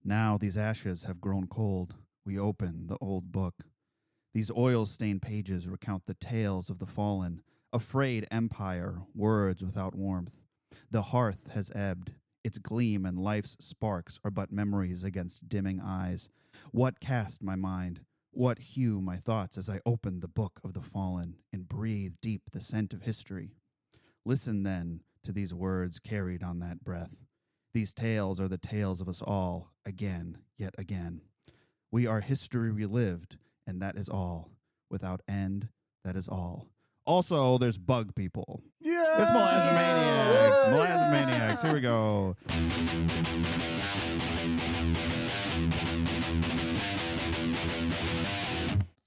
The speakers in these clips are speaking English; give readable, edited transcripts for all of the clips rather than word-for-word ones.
Now these ashes have grown cold. We open the old book. These oil-stained pages recount the tales of the fallen, a frayed empire, words without warmth. The hearth has ebbed. Its gleam and life's sparks are but memories against dimming eyes. What cast my mind? What hue my thoughts as I open the book of the fallen and breathe deep the scent of history? Listen, then, to these words carried on that breath. These tales are the tales of us all, again, yet again. We are history relived, and that is all. Without end, that is all. Also, there's bug people. Yeah! It's Molasses Maniacs. Molasses Maniacs. Here we go.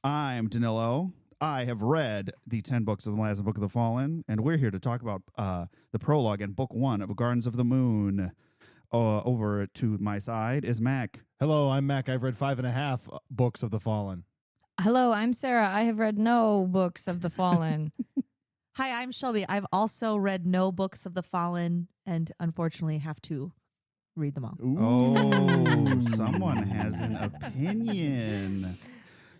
I'm Danilo. I have read the 10 books of the Molasses Book of the Fallen, and we're here to talk about the prologue and book 1 of Gardens of the Moon. Over to my side is Mac. Hello, I'm Mac. I've read 5.5 books of the Fallen. Hello, I'm Sarah. I have read no books of the Fallen. Hi, I'm Shelby. I've also read no books of the Fallen and unfortunately have to read them all. Oh, someone has an opinion.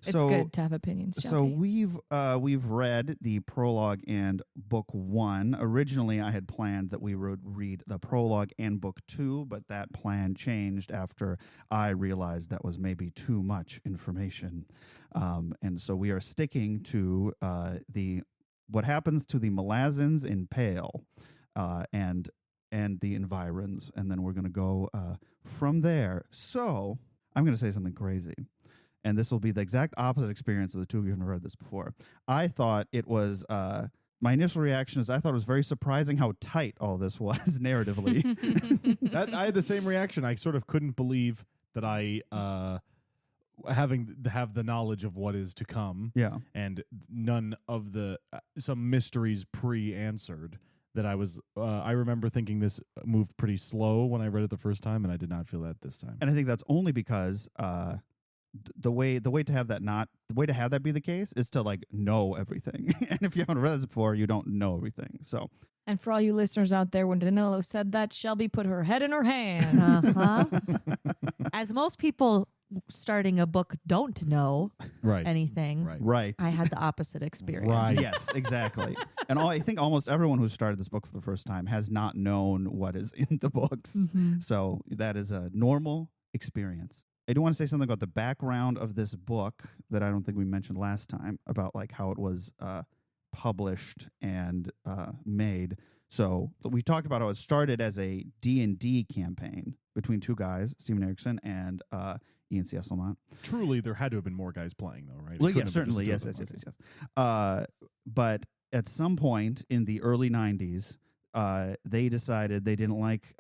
It's good to have opinions, Shelby. So we've read the prologue and book 1. Originally, I had planned that we would read the prologue and book 2, but that plan changed after I realized that was maybe too much information. And so we are sticking to what happens to the Malazans in Pale and the environs, and then we're going to go from there. So I'm going to say something crazy. And this will be the exact opposite experience of the two of you who have read this before. I thought it was, my initial reaction is I thought it was very surprising how tight all this was narratively. I had the same reaction. I sort of couldn't believe that I, have the knowledge of what is to come. Yeah. And none of the, some mysteries pre-answered that I remember thinking this moved pretty slow when I read it the first time, and I did not feel that this time. And I think that's only because, the way to have that be the case is to like know everything. And if you haven't read this before, you don't know everything. So, and for all you listeners out there, when Danilo said that, Shelby put her head in her hands. As most people starting a book don't know Right. anything. Right. I had the opposite experience. Right. Yes, exactly. And I think almost everyone who started this book for the first time has not known what is in the books. Mm-hmm. So that is a normal experience. I do want to say something about the background of this book that I don't think we mentioned last time about like how it was published and made. So we talked about how it started as a D&D campaign between two guys, Steven Erikson and Ian C. Esselmont. Truly, there had to have been more guys playing, though, right? Well, yeah, certainly, yes. But at some point in the early 90s, they decided they didn't like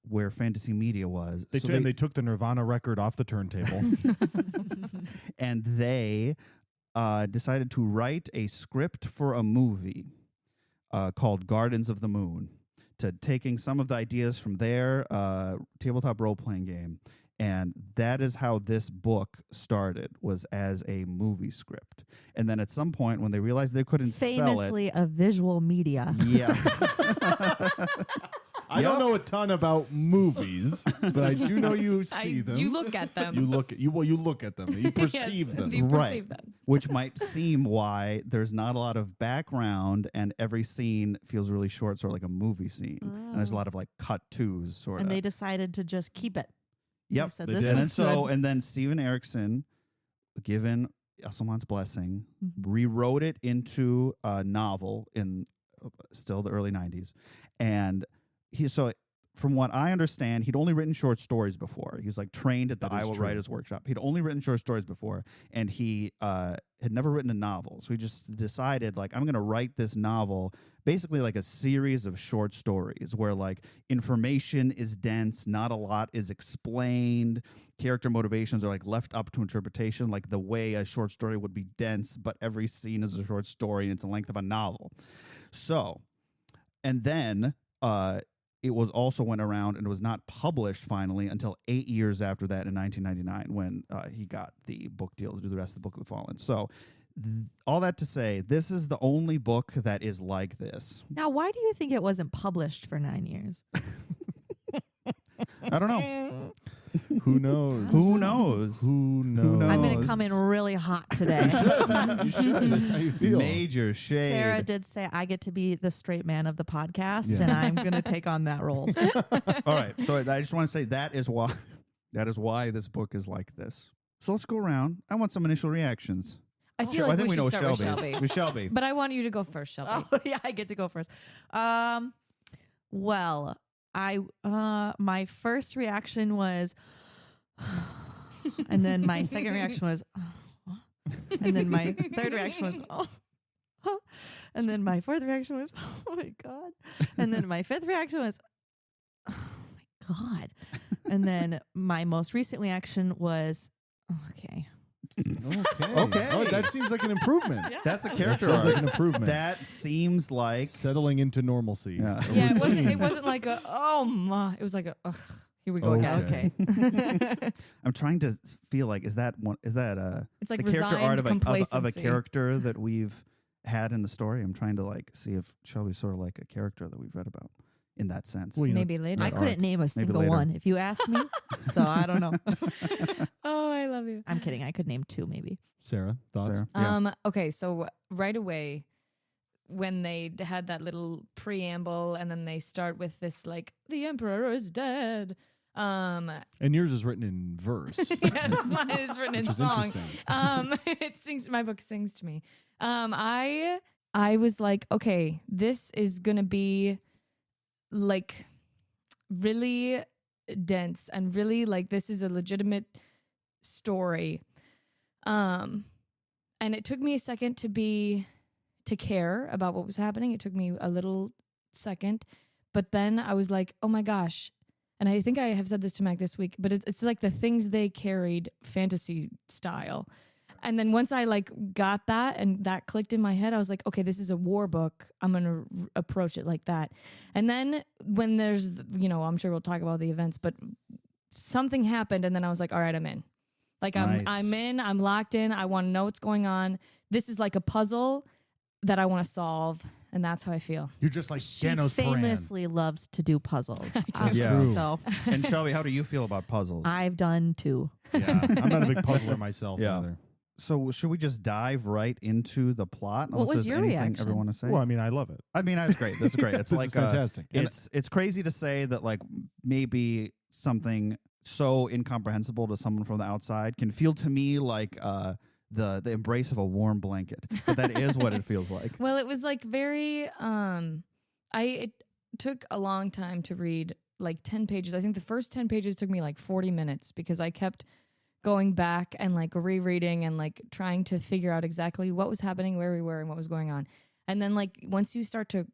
where fantasy media was. They took the Nirvana record off the turntable. And they decided to write a script for a movie called Gardens of the Moon, taking some of the ideas from their tabletop role-playing game. And that is how this book started, was as a movie script. And then at some point when they realized they couldn't sell it. Famously a visual media. Yeah. I don't know a ton about movies, but I do know you see them. You look at them. You look at them. You perceive them. You Right. perceive them. Which might seem why there's not a lot of background and every scene feels really short, sort of like a movie scene. And there's a lot of like cut twos, sort of. And they decided to just keep it. Yep. They said, They this did. And then looks good. and then Steven Erikson, given Esselmont's blessing, rewrote it into a novel in still the early 90s. And from what I understand, he'd only written short stories before. He was like trained at the Iowa Writers Workshop. He'd only written short stories before, and he had never written a novel. So he just decided, like, I'm going to write this novel, basically like a series of short stories where like information is dense, not a lot is explained, character motivations are like left up to interpretation, like the way a short story would be dense, but every scene is a short story and it's the length of a novel. So, and then it was also went around and was not published finally until 8 years after that in 1999 when he got the book deal to do the rest of the Book of the Fallen. So all that to say, this is the only book that is like this. Now, why do you think it wasn't published for 9 years? I don't know. Who knows? Who knows? Who knows? knows? I'm going to come in really hot today. You should. That's how you feel. Major shade. Sarah did say I get to be the straight man of the podcast, Yeah. and I'm going to take on that role. All right. So I just want to say that is why this book is like this. So let's go around. I want some initial reactions. I feel like I think we should know start with Shelby's. Shelby. With Shelby. But I want you to go first, Shelby. Oh, yeah, I get to go first. Well, my first reaction was, and then my second reaction was, and then my third reaction was, and then my fourth reaction was, oh my God, and then my fifth reaction was, oh my God, and then my most recent reaction was, okay. Okay. Oh, that seems like an improvement. Yeah. That's a That character sounds like arc. an improvement. That seems like Settling into normalcy. Yeah. A Yeah, routine. it wasn't like a oh my. It was like a ugh, here we go Okay. again. Okay. I'm trying to feel like is that It's like the character resigned art of a complacency. character that we've had in the story? I'm trying to like see if Shelby's sort of like a character that we've read about in that sense. Well, you know, Maybe later. I that couldn't arc. name a single later. one if you asked me, so I don't know. Oh, I love you. I'm kidding. I could name two maybe. Sarah, thoughts? Sarah? Yeah. Okay, so right away when they had that little preamble and then they start with this like the emperor is dead. And yours is written in verse. Yes, mine is written in Which is song. interesting. It sings. My book sings to me. I was like, okay, this is gonna be like really dense and really like this is a legitimate story. And it took me a second to care about what was happening. It took me a little second, but then I was like, oh my gosh. And I think I have said this to Mac this week, but it's like the things they carried fantasy style. And then once I like got that and that clicked in my head, I was like, okay, this is a war book. I'm going to approach it like that. And then when there's, I'm sure we'll talk about the events, but something happened. And then I was like, all right, I'm in. Like Nice. I'm in, I'm locked in. I want to know what's going on. This is like a puzzle that I want to solve. And that's how I feel. You're just like She Janos Paran. famously loves to do puzzles. That's Yeah. true. So And Shelby, how do you feel about puzzles? I've done two. Yeah, I'm not a big puzzler myself Yeah. either. So should we just dive right into the plot? What Unless was there's your anything reaction? everyone want to say? Well, I mean, I love it. I mean, that's great. This is great. It's This like is fantastic. And It's crazy to say that like maybe something so incomprehensible to someone from the outside can feel to me like the embrace of a warm blanket. But that is what it feels like. Well, it was like very it took a long time to read, like 10 pages. I think the first 10 pages took me like 40 minutes because I kept going back and like rereading and like trying to figure out exactly what was happening, where we were, and what was going on. And then like once you start to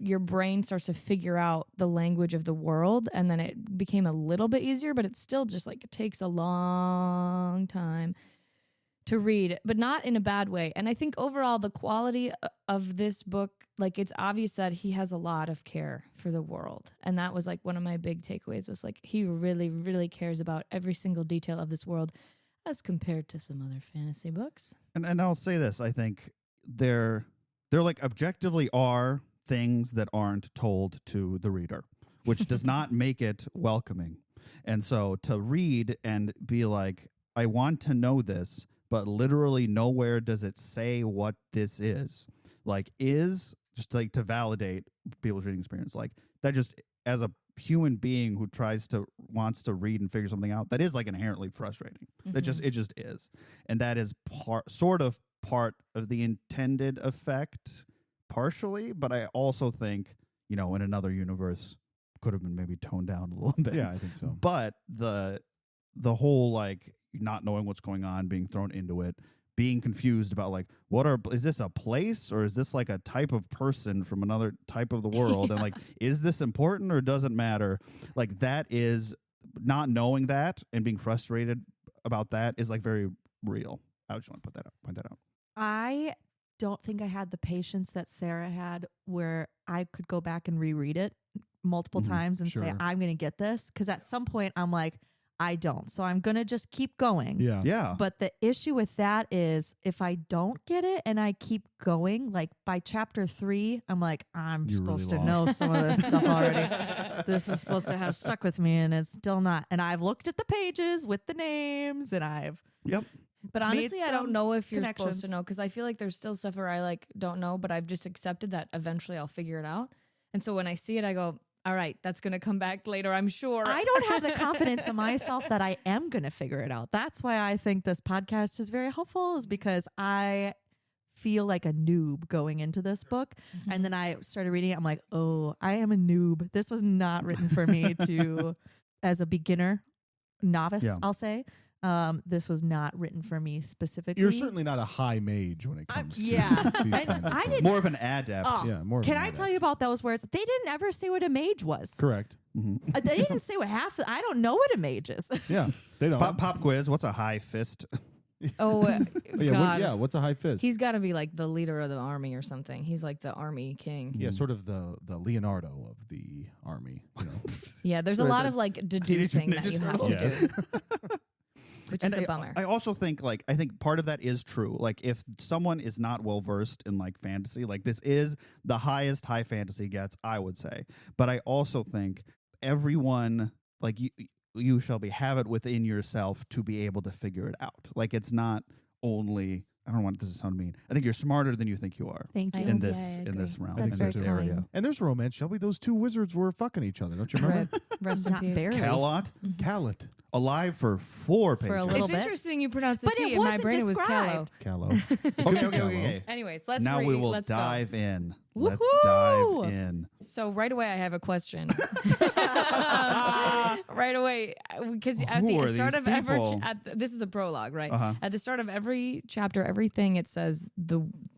your brain starts to figure out the language of the world, and then it became a little bit easier, but it's still just like it takes a long time to read, but not in a bad way. And I think overall the quality of this book, like it's obvious that he has a lot of care for the world. And that was like one of my big takeaways was like he really, really cares about every single detail of this world as compared to some other fantasy books. And I'll say this, I think there like objectively are things that aren't told to the reader, which does not make it welcoming. And so to read and be like, I want to know this, but literally nowhere does it say what this is. Like, is just like to validate people's reading experience. Like that just as a human being who wants to read and figure something out, that is like inherently frustrating. It just is. And that is part of the intended effect partially, but I also think, in another universe could have been maybe toned down a little bit. Yeah, I think so. But the whole like not knowing what's going on, being thrown into it, being confused about like is this a place or is this like a type of person from another type of the world? And like, is this important or doesn't matter? Like that is not knowing that and being frustrated about that is like very real. I just want to point that out. I don't think I had the patience that Sarah had where I could go back and reread it multiple times and say, sure. I'm going to get this. Because at some point I'm like, I don't. So I'm going to just keep going. Yeah. Yeah. But the issue with that is if I don't get it and I keep going, like by chapter 3, I'm like, I'm You're supposed really to know lost. some of this stuff already. This is supposed to have stuck with me and it's still not. And I've looked at the pages with the names and I've Yep. But honestly, I don't some know if you're supposed connections. to know because I feel like there's still stuff where I like don't know, but I've just accepted that eventually I'll figure it out. And so when I see it, I go, all right, that's going to come back later, I'm sure. I don't have the confidence in myself that I am going to figure it out. That's why I think this podcast is very helpful, is because I feel like a noob going into this book. Mm-hmm. And then I started reading it. I'm like, oh, I am a noob. This was not written for me to, as a beginner, novice, Yeah. I'll say. This was not written for me specifically. You're certainly not a high mage when it comes to yeah. these And kinds of I things. didn't- More of an adept. Oh, Yeah, more. of Can an I adept. tell you about those words? They didn't ever say what a mage was. Correct. Mhm. They didn't say what half. I don't know what a mage is. Yeah, they don't. Pop quiz. What's a high fist? Oh, God. What's a high fist? He's got to be like the leader of the army or something. He's like the army king. yeah, sort of the Leonardo of the army. You know? Yeah, there's a Right, lot the of like deducing that Ninja you have to Turtles. do, which is a bummer. I also think I think part of that is true. Like if someone is not well versed in like fantasy, like this is the highest high fantasy gets, I would say. But I also think everyone like you shall have it within yourself to be able to figure it out. Like it's not only I don't want this to sound mean. I think you're smarter than you think you are Thank I you. hope- in this yeah, I in agree. this realm, That's in very this area. kind. And there's romance, Shelby. Those two wizards were fucking each other. Don't you remember? Rest in Not peace. barely. Calot Callet. alive for 4 pages. For a little It's bit. interesting you pronounce the But T. it In my wasn't brain, it was Callow. described. Callow. Okay. Anyways, let's Now we will let's dive in. Let's Woohoo! dive in. Go. So right away, I have a question. Right away, because at Who are the start these of every people? this is the prologue, right? Uh-huh. At the start of every chapter, everything it says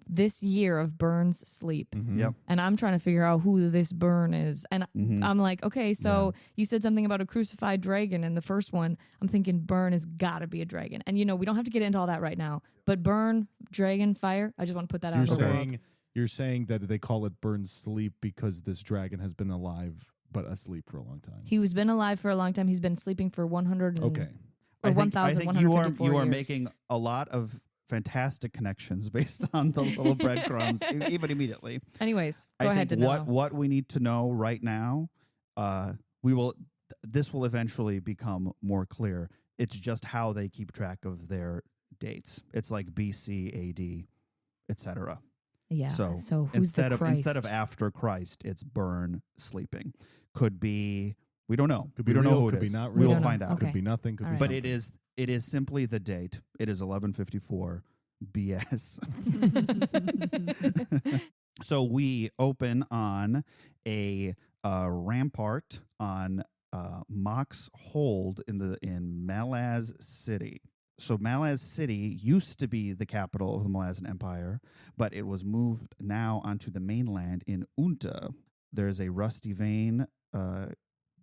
this year of Burns' sleep. Mhm. Yep. And I'm trying to figure out who this Burn is. And Mhm. I'm like, okay, so you said something about a crucified dragon in the first one. I'm thinking Burn has got to be a dragon. And, we don't have to get into all that right now. But Burn, dragon, fire, I just want to put that out You're saying that they call it Burns' sleep because this dragon has been alive but asleep for a long time. He was been alive for a long time. He's been sleeping for 100 and, Okay. or I think 1,154 you are years. making a lot of fantastic connections based on the little breadcrumbs, even immediately. Anyways, I go ahead, think Danilo. what we need to know right now, this will eventually become more clear. It's just how they keep track of their dates. It's like BC, AD, etc. Yeah. So, So who's instead the of Christ? after Christ, it's Burn sleeping. Could be we don't know. Could we be don't know real, who it could be is. not We real. will don't know. find out. Okay. Could be nothing. Could All be right. But something. it is simply the date. It is 11:54 BS. So we open on a rampart on Mox Hold in Malaz City. So Malaz City used to be the capital of the Malazan Empire, but it was moved now onto the mainland in Unta. There's a rusty vein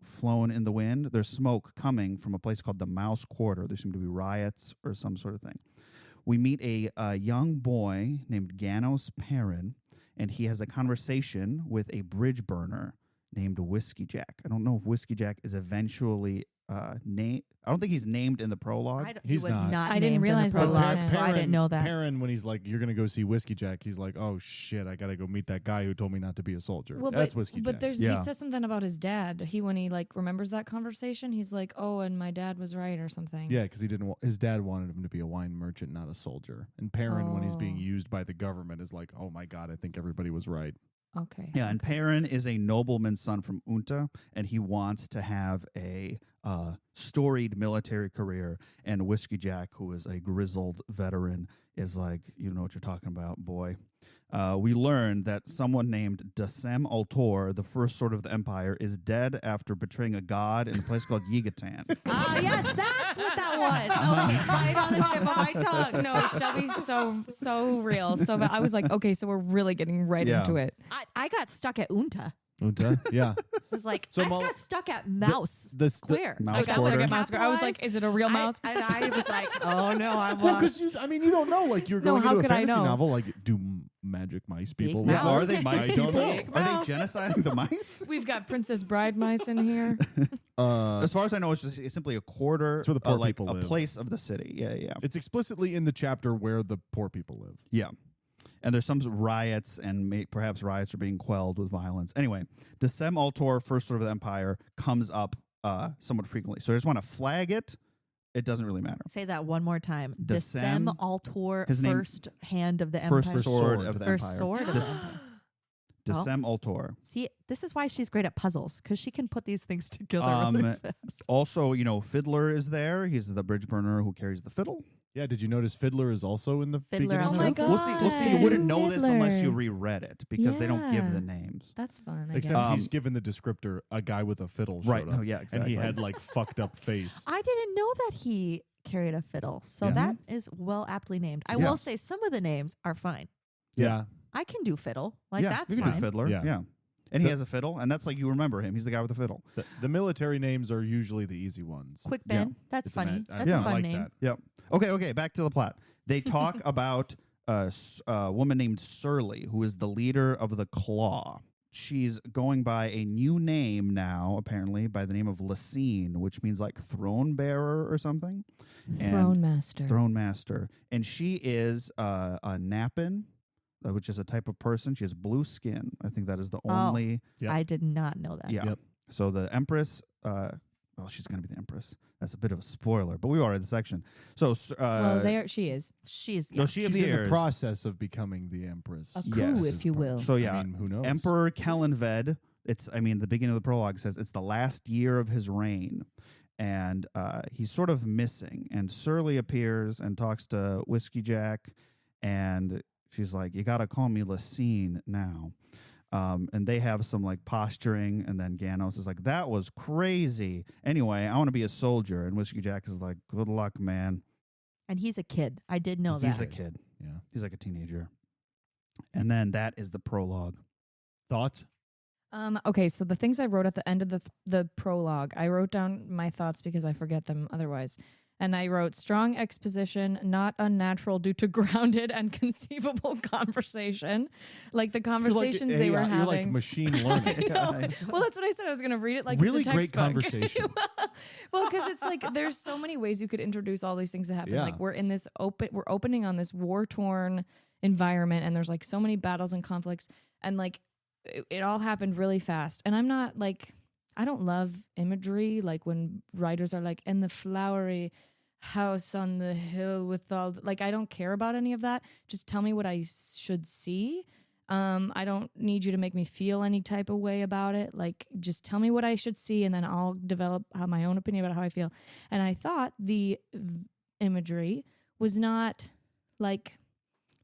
flown in the wind. There's smoke coming from a place called the Mouse Quarter. There seem to be riots or some sort of thing. We meet a young boy named Ganos Perrin, and he has a conversation with a bridge burner named Whiskey Jack. I don't know if Whiskey Jack is eventually named. I don't think he's named in the prologue. He He's was not. not. I didn't named in the realize that was prologue, him. so I didn't know that. Perrin, when he's like, "You're gonna go see Whiskey Jack," he's like, "Oh shit, I gotta go meet that guy who told me not to be a soldier." Well, That's but, Whiskey but Jack. there's Yeah. he says something about his dad. When he like remembers that conversation, he's like, "Oh, and my dad was right" or something. Yeah, because he didn't. His dad wanted him to be a wine merchant, not a soldier. And Perrin, when he's being Oh. used by the government, is like, "Oh my god, I think everybody was right." Okay. Yeah, and Perrin is a nobleman's son from Unta, and he wants to have a storied military career. And Whiskey Jack, who is a grizzled veteran, is like, you know what you're talking about, boy. We learn that someone named Dasem Altor, the first sword of the empire, is dead after betraying a god in a place called Yigatan. Yes, that's what that was. Okay, right on the tip of my tongue. No, Shelby's so real. So I was like, okay, so we're really getting right Yeah. into it. I got stuck at Unta. Unta? Yeah. I was like, So I just Mal- got stuck at mouse square. mouse I got quarter. stuck at mouse square. I was like, is it a real mouse? And I was like, oh no, I'm Well, lost. because you don't know. Like you're No, going how into a could I fantasy know? novel. Like, do magic mice people? Big live? mouse. Are they mice I don't people? know. Big Are mouse. they genociding the mice? We've got Princess Bride mice in here. As far as I know, it's simply a quarter, It's where the poor like people a live. place of the city. Yeah. It's explicitly in the chapter where the poor people live. Yeah. And there's some riots, and perhaps riots are being quelled with violence. Anyway, Decem Altor, First Sword of the Empire, comes up somewhat frequently. So I just want to flag it. It doesn't really matter. Say that one more time. Decem, Decem Altor, his name- first hand of the empire. First Sword of the First Empire. sword of the empire. Decem Altor. See, this is why she's great at puzzles, because she can put these things together really fast. Also, Fiddler is there. He's the bridge burner who carries the fiddle. Yeah. Did you notice Fiddler is also in the Fiddler beginning? on Oh my chapter? God. We'll see. You wouldn't know this unless you Fiddler. reread it because they don't give Yeah. the names. That's fun. I Except guess. he's given the descriptor a guy with a fiddle. Right. showed up, No, yeah, exactly. And he had like fucked up face. I didn't know that he carried a fiddle, so Yeah. that is well aptly named. I Yeah. will say some of the names are fine. Yeah. I can do fiddle. Like, yeah, that's you can fine. do Fiddler. Yeah. Yeah. And he The- has a fiddle, and that's like you remember him. He's the guy with the fiddle. The military names are usually the easy ones. Quick Yeah. Ben. That's It's funny. I That's Yeah. a fun like name. that. Yep. Okay. Back to the plot. They talk about a woman named Surly, who is the leader of the Claw. She's going by a new name now, apparently, by the name of Lacine, which means like throne bearer or something. And Throne Master. Throne master. And she is a Nappin, which is a type of person. She has blue skin. I think that is the only. Yep. I did not know that. Yeah. Yep. So the Empress, she's going to be the Empress. That's a bit of a spoiler, but we already the section. So, Well, she is. She's so she She's in the appears. process of becoming the Empress. A Yes. coup, if you will. So yeah, I mean, who knows? Emperor Kellenved. The beginning of the prologue says it's the last year of his reign, and he's sort of missing. And Surly appears and talks to Whiskey Jack, and she's like, "You got to call me Lacine now." And they have some like posturing, and then Ganos is like, "That was crazy." Anyway, I want to be a soldier, and Whiskey Jack is like, "Good luck, man." And he's a kid. I did know He's that. a kid. Yeah. He's like a teenager. And then that is the prologue. Thoughts? Okay, so the things I wrote at the end of the prologue, I wrote down my thoughts because I forget them otherwise. And I wrote strong exposition, not unnatural due to grounded and conceivable conversation. Like the conversations they were You're like having. machine I learning. know. Well, that's what I said. I was going to read it like Really it's a great textbook. conversation. Well, because it's like there's so many ways you could introduce all these things that happen. Yeah. Like we're opening on this war-torn environment, and there's like so many battles and conflicts, and like it all happened really fast. And I'm not like, I don't love imagery, like when writers are like in the flowery house on the hill with all like, I don't care about any of that. Just tell me what I should see. I don't need you to make me feel any type of way about it. Like, just tell me what I should see, and then I'll develop my own opinion about how I feel. And I thought the imagery was not like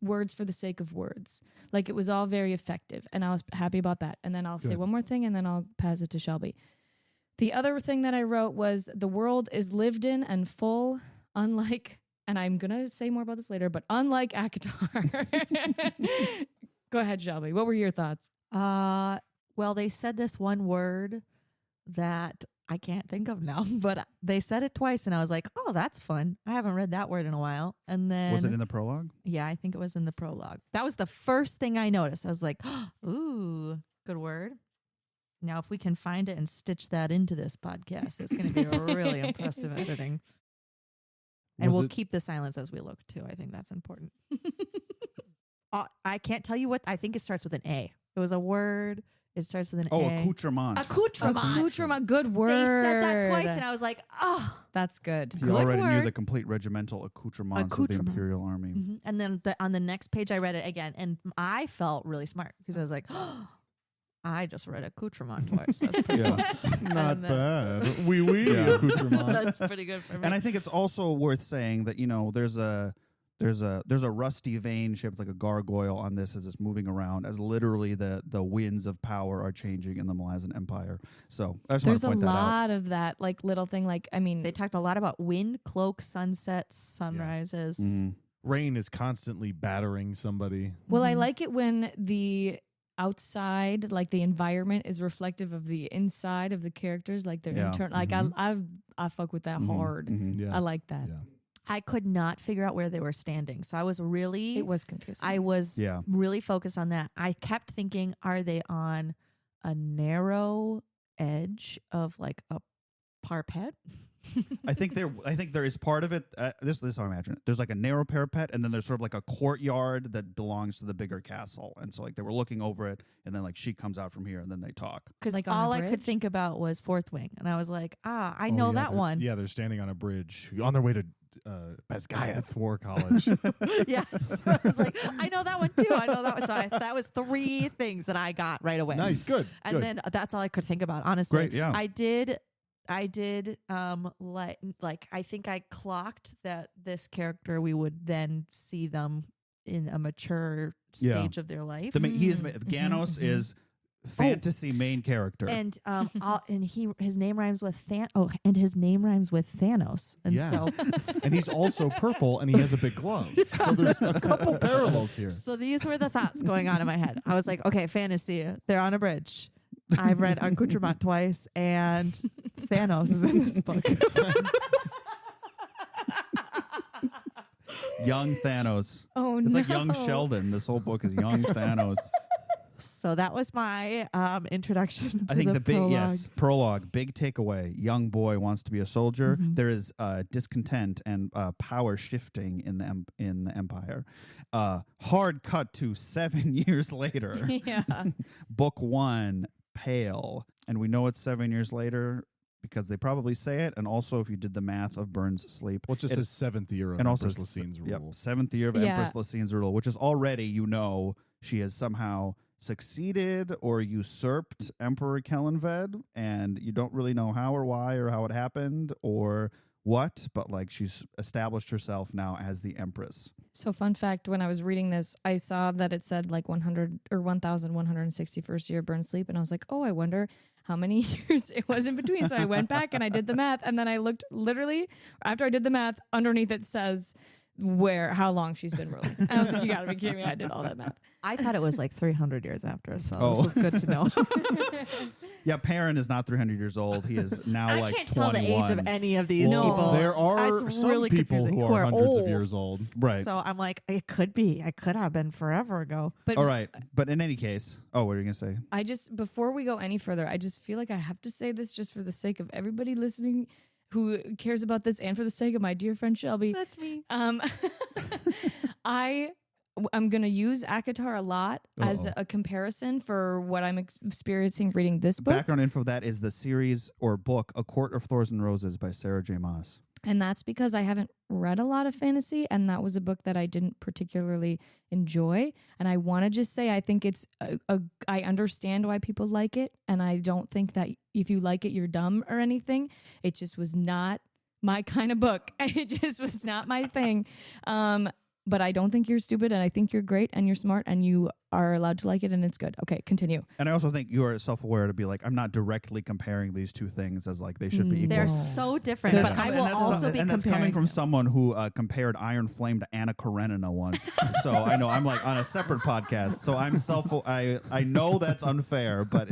words for the sake of words. Like, it was all very effective, and I was happy about that. And then I'll say Good. one more thing, and then I'll pass it to Shelby. The other thing that I wrote was the world is lived in and full, unlike, and I'm going to say more about this later, but unlike Akatar. Go ahead, Shelby. What were your thoughts? Well, they said this one word that I can't think of now, but they said it twice, and I was like, "Oh, that's fun." I haven't read that word in a while. And then Was it in the prologue? Yeah, I think it was in the prologue. That was the first thing I noticed. I was like, "Ooh, good word." Now, if we can find it and stitch that into this podcast, it's going to be a really impressive editing. And Was we'll it- keep the silence as we look too. I think that's important. I can't tell you what. I think it starts with an A. It was a word. It starts with an Oh, A. accoutrement. Accoutrement. Accoutrement. Good word. They said that twice, and I was like, "Oh." That's good. He Good already knew word. the complete regimental accoutrements of the Accoutrement. Imperial Army. Mhm. And then on the next page, I read it again, and I felt really smart because I was like, "Oh, I just read accoutrement twice." That's pretty Yeah. Not And then- bad. Oui, oui, Yeah. accoutrement. That's pretty good for me. And I think it's also worth saying that there's a rusty vein shaped like a gargoyle on this as it's moving around, as literally the winds of power are changing in the Malazan Empire. So I just want There's to a point that out. lot of that, like little thing. Like, I mean, They talked a lot about wind, cloak, sunsets, sunrises. Mhm. Rain is constantly battering somebody. well, I Mhm. like it when the outside, like the environment is reflective of the inside of the characters, like their Yeah. internal. Like I fuck with that hard. Yeah. I like that. Yeah. I could not figure out where they were standing. So I was really, It was confusing. I was Yeah. really focused on that. I kept thinking, are they on a narrow edge of like a parapet? I think there is part of it. This is how I imagine it. There's like a narrow parapet, and then there's sort of like a courtyard that belongs to the bigger castle. And so like they were looking over it, and then like she comes out from here, and then they talk. Because Like on a all I could bridge? think about was Fourth Wing, and I was like, I Oh, know yeah, that they're- one. Yeah, they're standing on a bridge on their way to Basgaiath War College. Yes, I was like, I know that one too. I know that one. So that was 3 things that I got right away. Nice, good. And good. then that's all I could think about. Honestly, Great, yeah. I did. Like I think I clocked that this character we would then see them in a mature Yeah. stage of their life. Ganos is fantasy main character. And his name rhymes with and his name rhymes with Thanos. And Yeah. so and he's also purple, and he has a big glove. So there's a couple parallels here. so these were the thoughts going on in my head. I was like, okay, fantasy, they're on a bridge. I've read Accoutrement twice, and Thanos is in this book. Young Thanos. oh It's no. like young Sheldon. This whole book is young Thanos. So that was my introduction to I think the big prologue. prologue, big takeaway. Young boy wants to be a soldier. Mhm. There is discontent and power shifting in the empire. Hard cut to 7 years later. Yeah. Book 1, Pale, and we know it's 7 years later because they probably say it. And also, if you did the math of Burns' sleep, Well, it just it- says 7th year of and also Empress Lacine's rule. 7th year of Yeah. Empress Lacine's rule, which is already, she has somehow succeeded or usurped Emperor Kellenved, and you don't really know how or why or how it happened or what, but like she's established herself now as the Empress. So fun fact, when I was reading this, I saw that it said like 100 or 1161st year burn sleep. And I was like, oh, I wonder how many years it was in between. So I went back and I did the math. And then I looked literally after I did the math, underneath it says how long she's been ruling. And I was like, you gotta be kidding me. I did all that math. I thought it was like 300 years after, so Oh. this is good to know. Yeah, Perrin is not 300 years old. He is now I like can't 21. tell the age of any of these No. people. There are It's some really people confusing. who Who are are hundreds of old. years old. Right. So I'm like, it could be. I could have been forever ago. But All right. But in any case, what are you going to say? I just, before we go any further, I just feel like I have to say this just for the sake of everybody listening who cares about this and for the sake of my dear friend Shelby. That's me. I'm going to use ACOTAR a lot as a comparison for what I'm experiencing reading this book. Background info of that is the series or book, A Court of Thorns and Roses by Sarah J. Maas. And that's because I haven't read a lot of fantasy, and that was a book that I didn't particularly enjoy. And I want to just say, I think it's I understand why people like it, and I don't think that if you like it, you're dumb or anything. It just was not my kind of book. It just was not my thing. But I don't think you're stupid, and I think you're great, and you're smart, and you are allowed to like it, and it's good. Okay, continue. And I also think you are self-aware to be like, I'm not directly comparing these two things as like they should be equal. They're No. so different, Because- but I And will that's also be and that's comparing coming from them. someone who compared Iron Flame to Anna Karenina once. So I know I'm like on a separate podcast. So I know that's unfair, but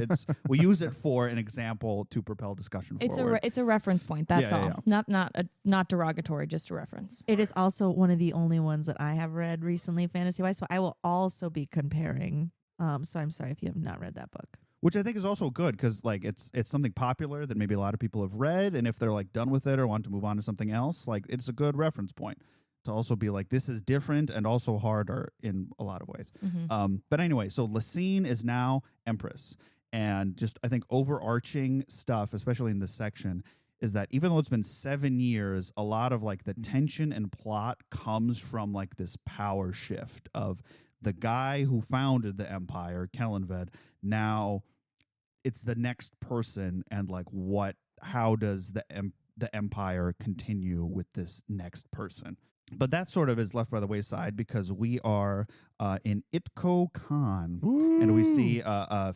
we use it for an example to propel discussion forward. It's a reference point. That's Yeah, all. yeah. Not derogatory, just a reference. It is also one of the only ones that I have read recently, fantasy-wise, so I will also be comparing. So I'm sorry if you have not read that book. Which I think is also good because like it's something popular that maybe a lot of people have read, and if they're like done with it or want to move on to something else, like it's a good reference point to also be like, this is different and also harder in a lot of ways. But anyway, so Lacine is now Empress, and just I think overarching stuff, especially in this section, is that even though it's been 7 years, a lot of like the tension and plot comes from like this power shift of the guy who founded the empire, Kellenved. Now it's the next person, and like how does the empire continue with this next person? But that sort of is left by the wayside because we are in Itko Khan, and we see a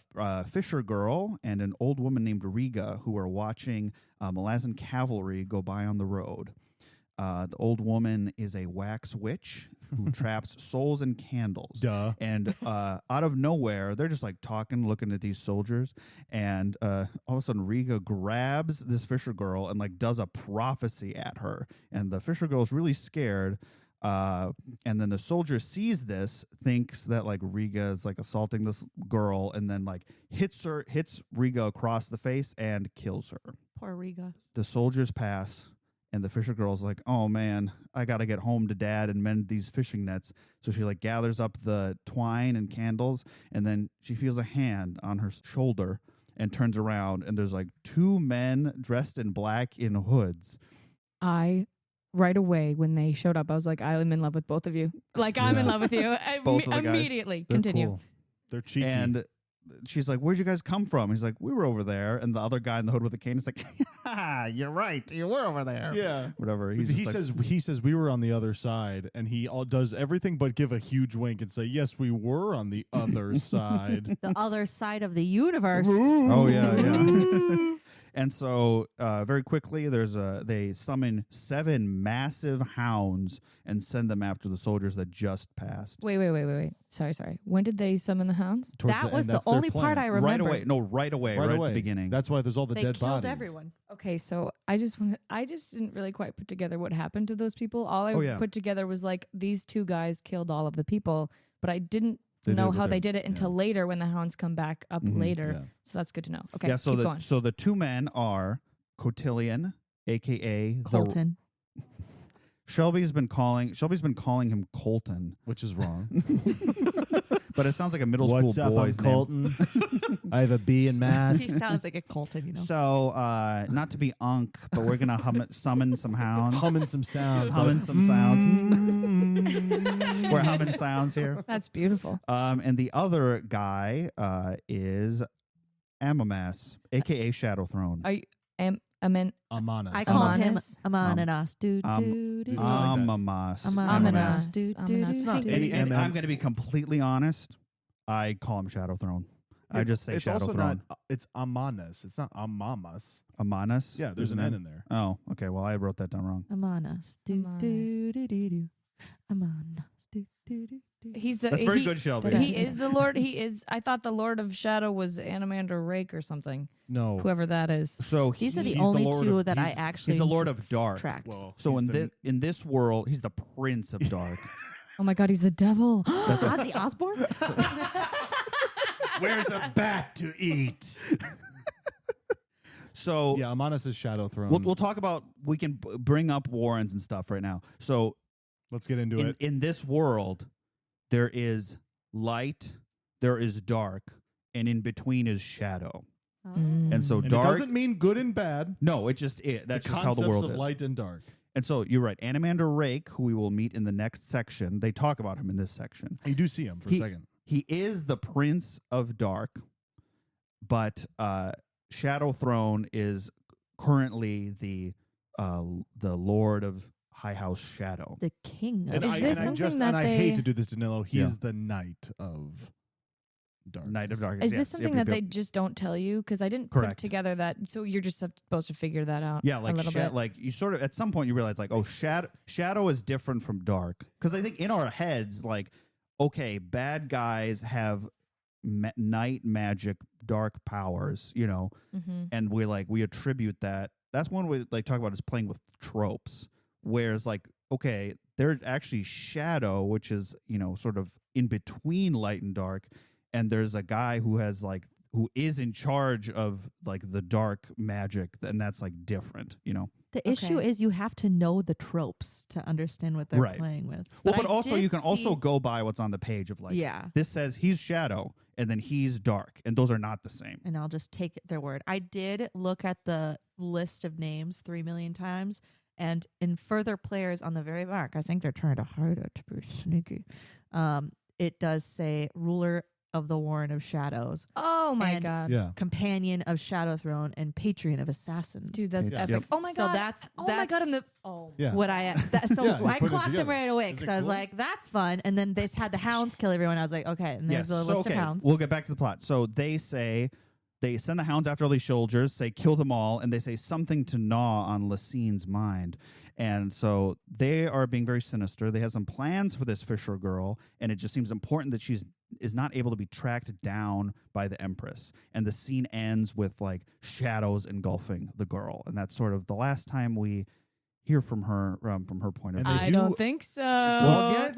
fisher girl and an old woman named Riga who are watching Malazan cavalry go by on the road. The old woman is a wax witch who traps souls in candles. Duh. And out of nowhere, they're just like talking, looking at these soldiers, and all of a sudden, Riga grabs this fisher girl and like does a prophecy at her, and the fisher girl is really scared. And then the soldier sees this, thinks that like Riga is like assaulting this girl, and then like hits Riga across the face and kills her. Poor Riga. The soldiers pass, and the fisher girl's like, "Oh man, I gotta get home to Dad and mend these fishing nets." So she like gathers up the twine and candles, and then she feels a hand on her shoulder and turns around, and there's like two men dressed in black in hoods. Right away when they showed up, I was like, I'm in love with both of you. Like, I'm in love with you. Both of the guys. Immediately. They're Continue. cool. They're cheeky. And she's like, "Where'd you guys come from?" He's like, "We were over there." And the other guy in the hood with the cane is like, "You're right. You were over there." yeah. Whatever. He says we were on the other side, and he does everything but give a huge wink and say, "Yes, we were on the other side." The other side of the universe. Oh yeah. And so very quickly, they summon 7 massive hounds and send them after the soldiers that just passed. Wait. Sorry. When did they summon the hounds? Towards That the was end, the that's their only part plan. I remember. Right away, right at the beginning. That's why there's all the They dead killed bodies. everyone. Okay, so I just didn't really quite put together what happened to those people. All I put together was like these 2 guys killed all of the people, but I didn't know how they did it until later when the hounds come back up later. Yeah. So that's good to know. Okay, Yeah. keep going. So the 2 men are Cotillion, aka Colton. Shelby's been calling him Colton, Which is wrong. but it sounds like a middle What's school up, boy's I'm name. Colton. I have a B in math. He sounds like a Colton, you know. So not to be unk, but we're gonna summon some hounds. Humming some sounds. Just humming some sounds. We're humming sounds here. That's beautiful. And the other guy is Amamas, aka Shadow Throne. Are you Amanas. I called him Amanas? Amanas. Amamas. Amanas. And I'm going to be completely honest. I call him Shadow Throne. I just say it's Shadow also Throne. Not, it's Amanas. It's not Amamas. Amanas? Yeah, there's an N in there. Oh, okay. Well, I wrote that down wrong. Amanas. Amanas. He's the That's very good, Shelby. He is the Lord. I thought the Lord of Shadow was Animander Rake or something. No. Whoever that is. So These are the he's only the Lord 2 of- that I he's- actually he's the Lord of Dark. tracked. Well, So he's in this world, he's the Prince of Dark. Oh my God, he's the devil. Ozzy Osbourne? Where's a bat to eat? So Yeah, Amanas is Shadow Throne. we'll talk about, we can bring up Warrens and stuff right now. So Let's get into it. in this world, there is light, there is dark, and in between is shadow. And so And dark it doesn't mean good and bad. No, that's just The how the world concepts of is. light and dark. And so you're right. Animander Rake, who we will meet in the next section, they talk about him in this section. You do see him for a second. He is the Prince of Dark, but Shadow Throne is currently the Lord of High House Shadow. The king of Is this something that I they- hate to do this, Danilo. He Yeah. is the Knight of Darkness. Knight of Darkness. Is this yes. something Yep, that yep, they yep. just don't tell you? Because I didn't put Correct. together that. So you're just supposed to figure that out. Yeah, a like little bit. like you sort of at some point you realize like, oh, shadow is different from dark, because I think in our heads like, okay, bad guys have night magic, dark powers, and we attribute that. That's one way like talk about is playing with tropes. Whereas like, okay, there's actually shadow, which is sort of in between light and dark, and there's a guy who is in charge of like the dark magic, and that's like different, The issue is you have to know the tropes to understand what they're Right. playing with. Well, I but also did you can also see- go by what's on the page of like, Yeah. this says he's shadow and then he's dark, and those are not the same. And I'll just take their word. I did look at the list of names 3 million times, and in further players on the very back, I think they're trying to hide it to be sneaky. It does say ruler of the Warren of Shadows, Oh my And- God. Yeah. companion of Shadow Throne, and patron of assassins. Dude, that's Yeah. epic. Yep. Oh my So God. that's- oh my God. that's- And the oh. Yeah. What I so Yeah, you I put it clocked them together. right away Is because it I was cool? like, that's fun. And then they had the hounds kill everyone. I was like, okay. And there's a so, list of hounds. We'll get back to the plot. So they send the hounds after all these soldiers, say kill them all, and they say something to gnaw on Lacine's mind. And so they are being very sinister. They have some plans for this Fisher girl, and it just seems important that she's is not able to be tracked down by the Empress. And the scene ends with like shadows engulfing the girl, and that's sort of the last time we hear from her point of And view. they I don't think so. Well, yeah,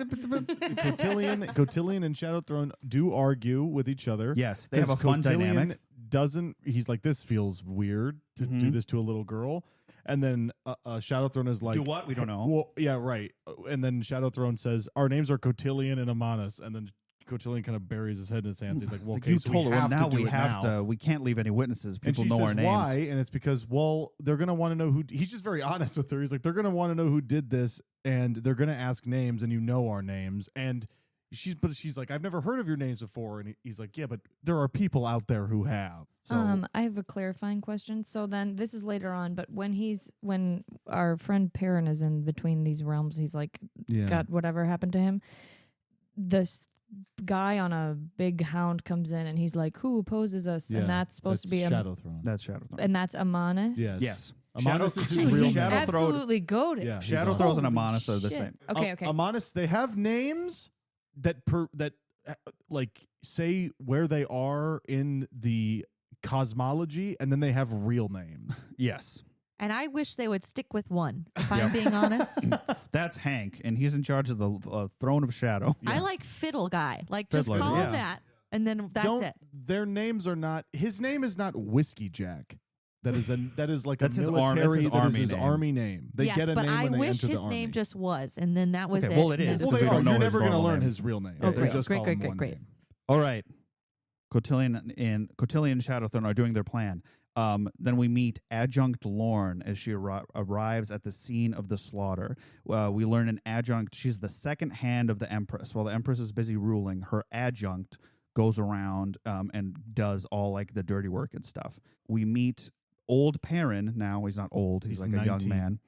Cotillion and Shadowthrone do argue with each other. yes, they have a fun Cotillion dynamic. He's like, this feels weird to do this to a little girl. And then Shadowthrone is like, Do what? We don't know. Well, yeah, right. And then Shadowthrone says, our names are Cotillion and Amanus. And then Cotillion kind of buries his head in his hands. He's like, well, It's okay, you so told we her, have well, now to do we it have now. to. We can't leave any witnesses. And People she know says our names. why, and it's because, well, they're going to want to know who. He's just very honest with her. He's like, they're going to want to know who did this, and they're going to ask names, and you know our names. And she's like, I've never heard of your names before, and he's like, yeah, but there are people out there who have. So I have a clarifying question. So then this is later on, but when our friend Perrin is in between these realms, he's like got whatever happened to him. This guy on a big hound comes in and he's like, who opposes us? And that's supposed to be Shadowthrone. That's Shadowthrone. and that's Amanus. Yes. Yes. Amanus is his Dude, real he's name. absolutely goated. Yeah, he's Shadow awesome. Throws and Holy Amanus are the shit. same. Okay, okay. Amanus, they have names that like say where they are in the cosmology, and then they have real names. Yes. And I wish they would stick with one, if I'm being honest. That's Hank, and he's in charge of the Throne of Shadow. I like Fiddle Guy. Like, just Fiddler, call yeah. him that, and then that's it. Their names are not. His name is not Whiskey Jack. That is like That's a his military. that's his that is army his name. army name. They yes, get a but name I when they wish enter the his army. name just was, and then that was Okay, it. well, it and is, then Well, because they we are. don't know You're his never going to normal learn name. his real name. Oh, They great. just call him Great. one name. All right. Cotillion and Shadowthrone are doing their plan. Then we meet Adjunct Lorne as she arrives at the scene of the slaughter. We learn an adjunct, she's the second hand of the Empress. While the Empress is busy ruling, her adjunct goes around and does all like the dirty work and stuff. We meet old Perrin. Now he's not old, he's like 19. a young man.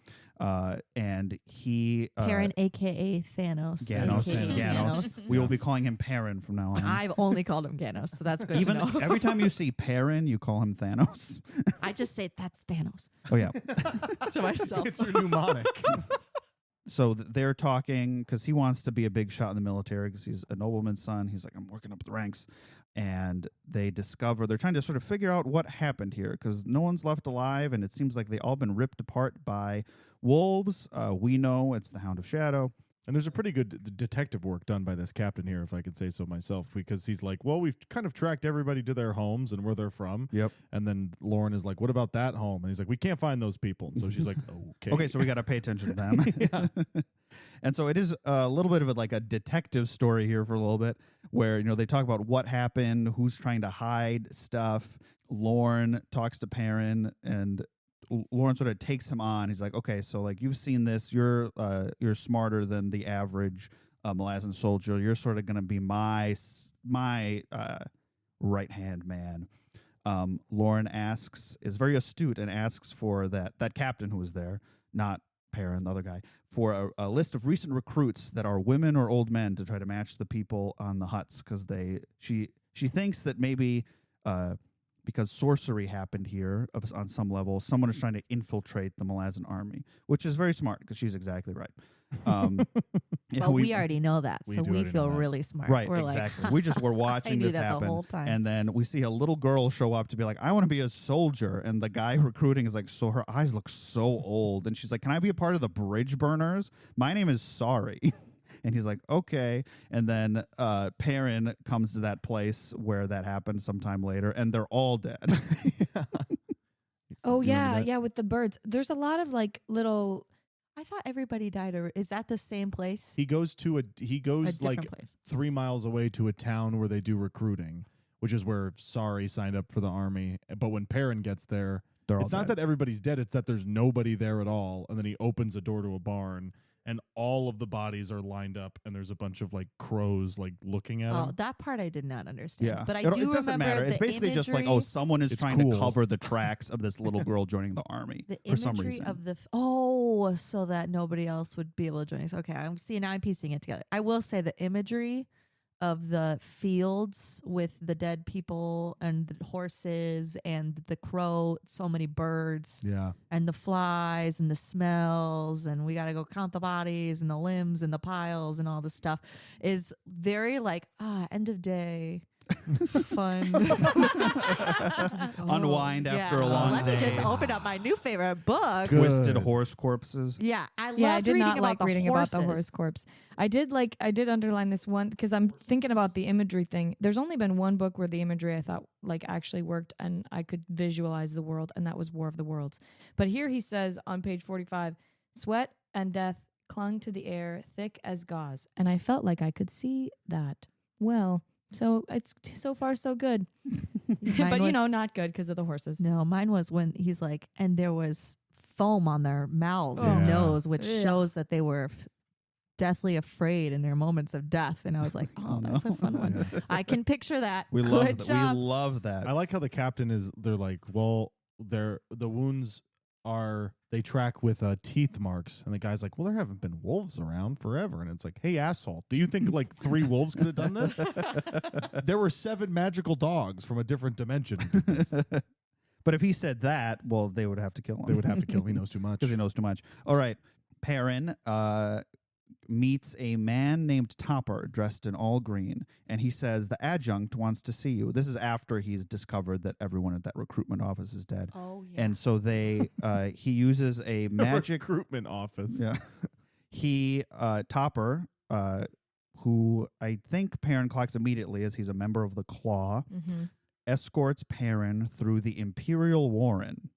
And he Perrin, a.k.a. Thanos. Ganos. AKA Ganos. We will be calling him Perrin from now on. I've only called him Ganos, so that's good Even to know. every time you see Perrin, you call him Thanos. I just say, that's Thanos Oh yeah. to myself. It's your mnemonic. So they're talking because he wants to be a big shot in the military because he's a nobleman's son. He's like, I'm working up the ranks. And they're trying to sort of figure out what happened here because no one's left alive. And it seems like they all been ripped apart by wolves. We know it's the Hound of Shadow. And there's a pretty good detective work done by this captain here, if I could say so myself, because he's like, well, we've kind of tracked everybody to their homes and where they're from. Yep. And then Lauren is like, what about that home? And he's like, we can't find those people. And so she's like, okay. Okay, so we got to pay attention to them. And so it is a little bit of a detective story here for a little bit where, they talk about what happened, who's trying to hide stuff. Lorne talks to Perrin and Lauren sort of takes him on. He's like, okay, so like you've seen this. You're smarter than the average Malazan soldier. You're sort of going to be my right hand man. Lauren is very astute and asks for that captain who was there, not Perrin, the other guy, for a list of recent recruits that are women or old men to try to match the people on the huts because she thinks that maybe. Because sorcery happened here on some level, someone is trying to infiltrate the Malazan army, which is very smart because she's exactly right. Well, we already know that, we so do we already feel know that. really smart. Right, We're exactly. Like, We just were I watching knew this that happen, the whole time. and then we see a little girl show up to be like, "I want to be a soldier," and the guy recruiting is like, "So her eyes look so old," and she's like, "Can I be a part of the bridge burners? My name is Sorry." And he's like, okay. And then Perrin comes to that place where that happened sometime later, and they're all dead. Oh Do you remember yeah, that? yeah. With the birds, there's a lot of like little. I thought everybody died. Or is that the same place? He goes A like different place. 3 miles away to a town where they do recruiting, which is where Sari signed up for the army. But when Perrin gets there, They're all it's not dead. that everybody's dead, it's that there's nobody there at all. And then he opens a door to a barn and all of the bodies are lined up and there's a bunch of like crows like looking at Oh, him. that part I did not understand. Yeah, But I it do doesn't remember matter. the It's basically just like, imagery- someone is It's trying cool. to cover the tracks of this little girl joining the army the for some imagery reason. of the so that nobody else would be able to join us. Okay, I'm piecing it together. I will say the imagery of the fields with the dead people and the horses and the crow, so many birds Yeah. and the flies and the smells, and we got to go count the bodies and the limbs and the piles and all this stuff is very like, end of day. Fun. Unwind after a long Let day. me just open up my new favorite book. Good. Twisted horse corpses. Yeah, I Yeah, I loved did reading not about like the reading horses. about the horse corpse. I did underline this one because I'm thinking about the imagery thing. There's only been one book where the imagery I thought like actually worked and I could visualize the world, and that was War of the Worlds. But here he says on page 45, sweat and death clung to the air thick as gauze, and I felt like I could see that. Well, so it's so far so good. But not good because of the horses. No, mine was when he's like, and there was foam on their mouths Oh. and Yeah. nose, which Ugh. shows that they were deathly afraid in their moments of death. And I was like, oh, that's a fun one. Yeah. I can picture that. We Good love that. job. We love that. I like how the captain is. They're like, well, the wounds are they track with teeth marks, and the guy's like, well, there haven't been wolves around forever, and it's like, hey, asshole, do you think like 3 wolves could have done this? There were 7 magical dogs from a different dimension who did this. But if he said that, well, they would have to kill him. They would have to kill him. He knows too much. because he knows too much. All right. Perrin meets a man named Topper dressed in all green, and he says the adjunct wants to see you. This is after he's discovered that everyone at that recruitment office is dead. Oh, yeah. And so he uses a magic recruitment office. Yeah. He Topper, who I think Perrin clocks immediately as he's a member of the Claw, Mm-hmm. escorts Perrin through the Imperial Warren.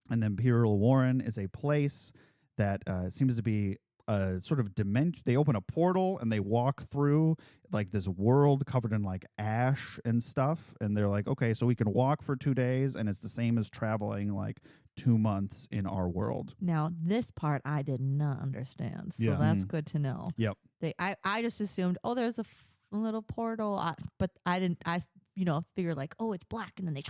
And the Imperial Warren is a place that seems to be a sort of dimension. They open a portal and they walk through like this world covered in like ash and stuff. And they're like, okay, so we can walk for 2 days, and it's the same as traveling like 2 months in our world. Now, this part I did not understand. So Yeah. that's good to know. Yep. I just assumed, there's a little portal. But I didn't, figure like, it's black. And then they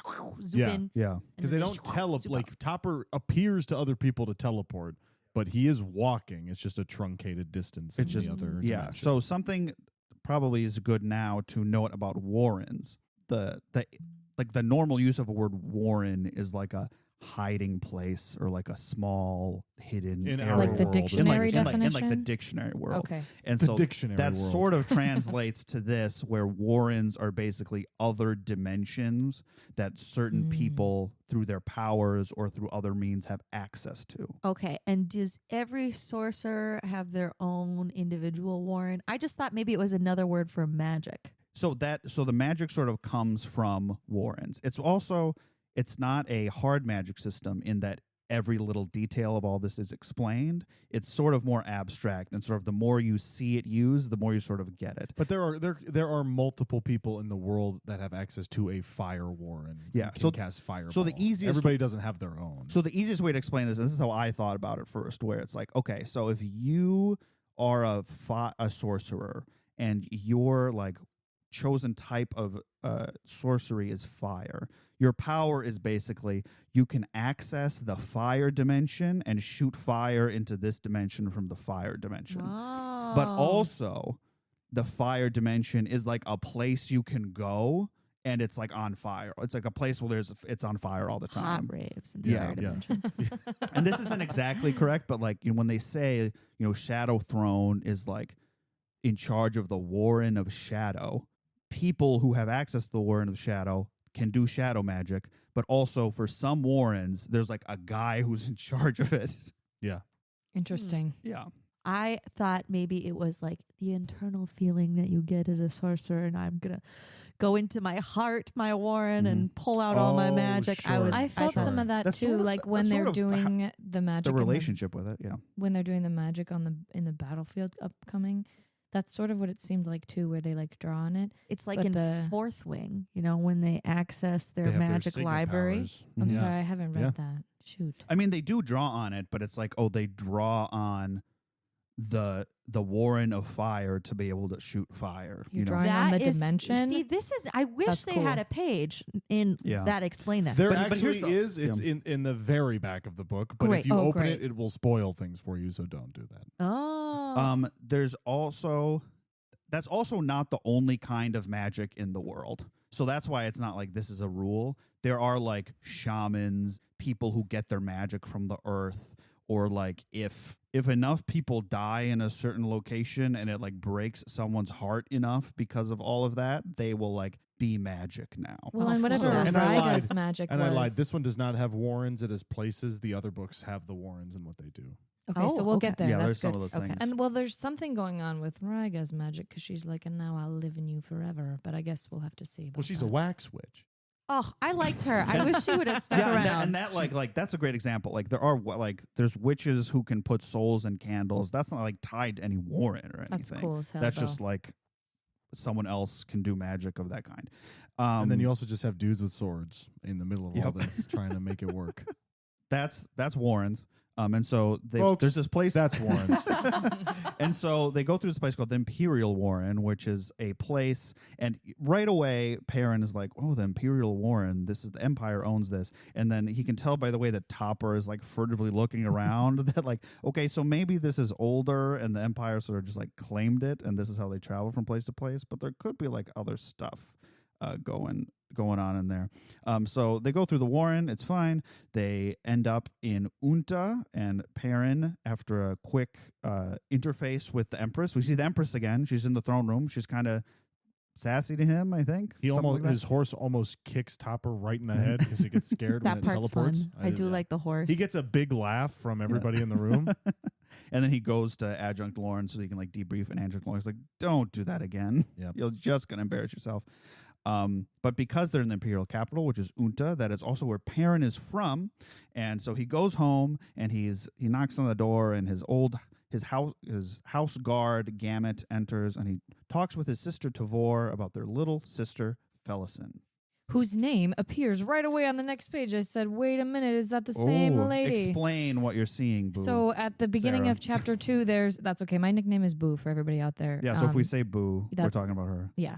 zoom Yeah. in. Yeah. and Because then they don't zoom out. like Topper appears to other people to teleport, but he is walking. It's just a truncated distance. It's in just- the other Yeah. dimension. So something probably is good now to note about warrens. The normal use of a word warren is like a hiding place or like a small hidden In area. our Like the world. dictionary in like the definition? dictionary world. Okay. And the so dictionary that world. sort of translates to this, where warrens are basically other dimensions that certain people through their powers or through other means have access to. Okay, and does every sorcerer have their own individual warren? I just thought maybe it was another word for magic. So the magic sort of comes from warrens. It's not a hard magic system in that every little detail of all this is explained. It's sort of more abstract, and sort of the more you see it used, the more you sort of get it. But there are multiple people in the world that have access to a fire warren. Yeah, Can so- cast fireball. so the easiest- everybody doesn't have their own. So the easiest way to explain this, and this is how I thought about it first, where it's like, okay, so if you are a sorcerer and your like chosen type of sorcery is fire, your power is basically you can access the fire dimension and shoot fire into this dimension from the fire dimension. But also, the fire dimension is like a place you can go, and it's like on fire. It's like a place where it's on fire all the hot time. raves in the Yeah, fire yeah. dimension. And this isn't exactly correct, but like when they say, Shadow Throne is like in charge of the Warren of Shadow, people who have access to the Warren of Shadow can do shadow magic, but also for some warrens, there's like a guy who's in charge of it. yeah. Interesting. Yeah. I thought maybe it was like the internal feeling that you get as a sorcerer, and I'm gonna go into my heart, my warren, and pull out all my Oh, magic. sure. I felt sure. some of that That's too, sort of- like when that's they're sort of doing the magic The in relationship with it, yeah. when they're doing the magic in the battlefield upcoming. That's sort of what it seemed like too, where they like draw on it. It's like But in the- Fourth Wing, when they access their They have their magic signet library. powers. I'm Yeah. sorry, I haven't read Yeah. that. Shoot. I mean, they do draw on it, but it's like, they draw on the Warren of Fire to be able to shoot fire. You're drawing on the dimension? See, this is. I wish That's they had cool. a page in Yeah. that explain that. There But actually here's the- is. It's yeah. in the very back of the book. But Great. if you Oh, open great. it will spoil things for you. So don't do that. Oh, There's also that's also not the only kind of magic in the world. So that's why it's not like this is a rule. There are like shamans, people who get their magic from the earth, or like if enough people die in a certain location and it like breaks someone's heart enough because of all of that, they will like be magic now. Well, and whatever And I lied. Ryga's magic And was. I lied. This one does not have warrens. It has places. The other books have the warrens and what they do. Okay, so we'll get there. Yeah, That's there's some good. of those Okay. things. And well, there's something going on with Ryga's magic because she's like, and now I'll live in you forever. But I guess we'll have to see. About Well, she's that. a wax witch. Oh, I liked her. I wish she would have stuck Yeah, around. and that like that's a great example. Like there are there's witches who can put souls in candles. That's not like tied to any warren or anything. That's cool as hell. That's though. just like someone else can do magic of that kind. And then you also just have dudes with swords in the middle of all Yep. this trying to make it work. that's warrens. And so Folks, there's this place That's warrens. and so they go through this place called the Imperial Warren, which is a place. And right away, Perrin is like, "Oh, the Imperial Warren. This is the Empire owns this." And then he can tell by the way that Topper is like furtively looking around that like, okay, so maybe this is older, and the Empire sort of just like claimed it, and this is how they travel from place to place. But there could be like other stuff going on in there. So they go through the Warren. It's fine. They end up in Unta, and Perrin, after a quick interface with the Empress, we see the Empress again. She's in the throne room. She's kind of sassy to him, I think. He Something almost like that. his horse almost kicks Topper right in the head because he gets scared when that it part's teleports. fun. I do yeah. like the horse. He gets a big laugh from everybody in the room. And then he goes to Adjunct Lauren so he can like debrief, and Adjunct Lauren's like, "Don't do that again. Yep. You're just gonna embarrass yourself." But because they're in the imperial capital, which is Unta, that is also where Perrin is from, and so he goes home and he knocks on the door, and his house guard Gamut enters, and he talks with his sister Tavor about their little sister Felicin. whose name appears right away on the next page. I said, "Wait a minute, is that the same Oh, lady?" Explain what you're seeing, Boo. So at the beginning Sarah. of chapter 2, that's okay. My nickname is Boo for everybody out there. Yeah, so if we say Boo, we're that's- talking about her. Yeah,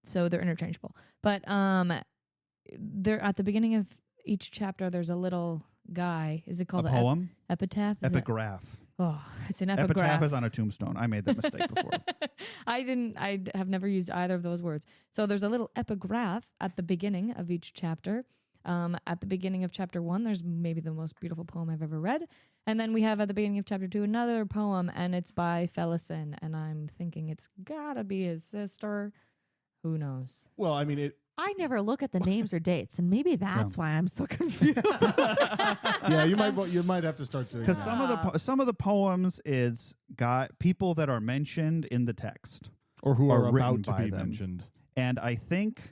so they're interchangeable. But they're at the beginning of each chapter. There's a little guy. Is it called A poem? epitaph? Is that- Epigraph. Oh, it's an Epitaph epigraph. is on a tombstone. I made that mistake before. I have never used either of those words. So there's a little epigraph at the beginning of each chapter. At the beginning of chapter 1, there's maybe the most beautiful poem I've ever read. And then we have at the beginning of chapter 2 another poem, and it's by Felicin. And I'm thinking it's gotta be his sister. Who knows? Well, I mean, I never look at the names or dates, and maybe that's why I'm so confused. yeah, you might have to start doing Because that. some of the poems is got people that are mentioned in the text, Or who are are written about to by be them. mentioned. and I think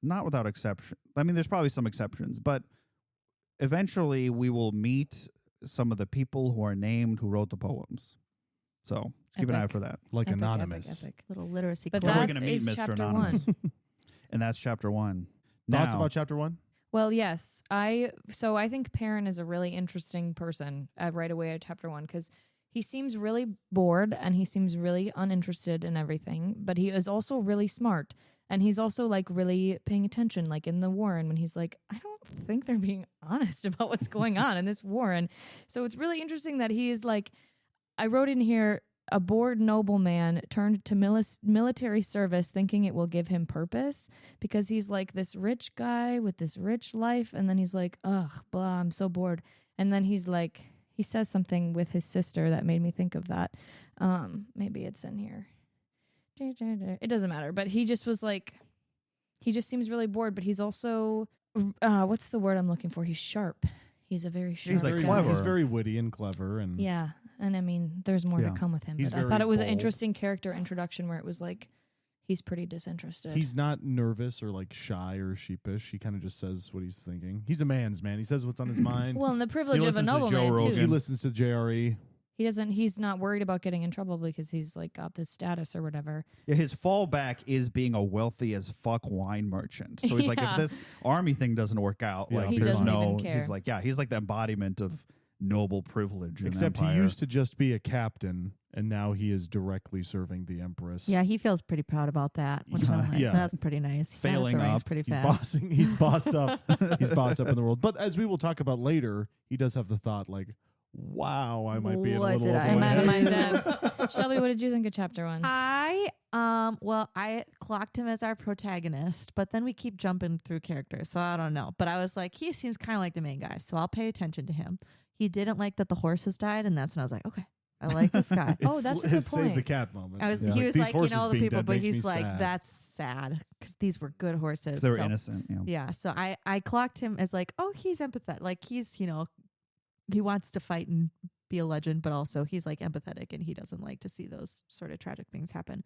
not without exception. I mean, there's probably some exceptions, but eventually we will meet some of the people who are named who wrote the poems. So keep an eye out Epic. for that. Like Epic, Anonymous. epic. Little literacy But club. We're that going to meet is Mr. chapter Anonymous, 1. and that's chapter 1. Thoughts Now- about chapter 1? Well, yes. I think Perrin is a really interesting person right away at chapter 1 because he seems really bored and he seems really uninterested in everything, but he is also really smart. And he's also like really paying attention, like in the Warren when he's like, I don't think they're being honest about what's going on in this Warren. So it's really interesting that he is like, I wrote in here, a bored nobleman turned to military service thinking it will give him purpose because he's like this rich guy with this rich life. And then he's like, ugh, blah, I'm so bored. And then he's like, he says something with his sister that made me think of that. Maybe it's in here. It doesn't matter. But he just was like, he just seems really bored, but he's also, what's the word I'm looking for? He's sharp. He's a very sharp He's like guy. clever. He's very witty and clever. And Yeah. And I mean, there's more Yeah. to come with him. He's But I very thought it was an bold. interesting character introduction where it was like, he's pretty disinterested. he's not nervous or like shy or sheepish. He kind of just says what he's thinking. He's a man's man. He says what's on his mind. well, and the privilege of a listens to Joe nobleman, Rogan. He too. listens to JRE. He's not worried about getting in trouble because he's like got this status or whatever. Yeah, his fallback is being a wealthy as fuck wine merchant. So he's like, if Yeah. this army thing doesn't work out, Yeah, like He there's doesn't no. even care. He's like, yeah, he's like the embodiment of noble privilege. in Except he Empire. used to just be a captain, and now he is directly serving the Empress. Yeah, he feels pretty proud about that. Which I'm like, Yeah. that's pretty nice. He got up Failing the ranks up. pretty He's fast. bossing. He's bossed up. He's bossed up in the world. But as we will talk about later, he does have the thought like, "Wow, I might be in a What little did over I I'm my out of head." my depth. Shelby, what did you think of chapter 1? I Well, I clocked him as our protagonist, but then we keep jumping through characters, so I don't know. But I was like, he seems kind of like the main guy, so I'll pay attention to him. He didn't like that the horses died, and that's when I was like, okay, I like this guy. Oh, that's a his good save the point. cat moment. He was these like, you horses know, the being people, dead but makes he's me like, sad. that's sad because these were good horses. They were so, innocent. Yeah. Yeah, so I clocked him as like, oh, he's empathetic. Like he's, he wants to fight and be a legend, but also he's like empathetic and he doesn't like to see those sort of tragic things happen.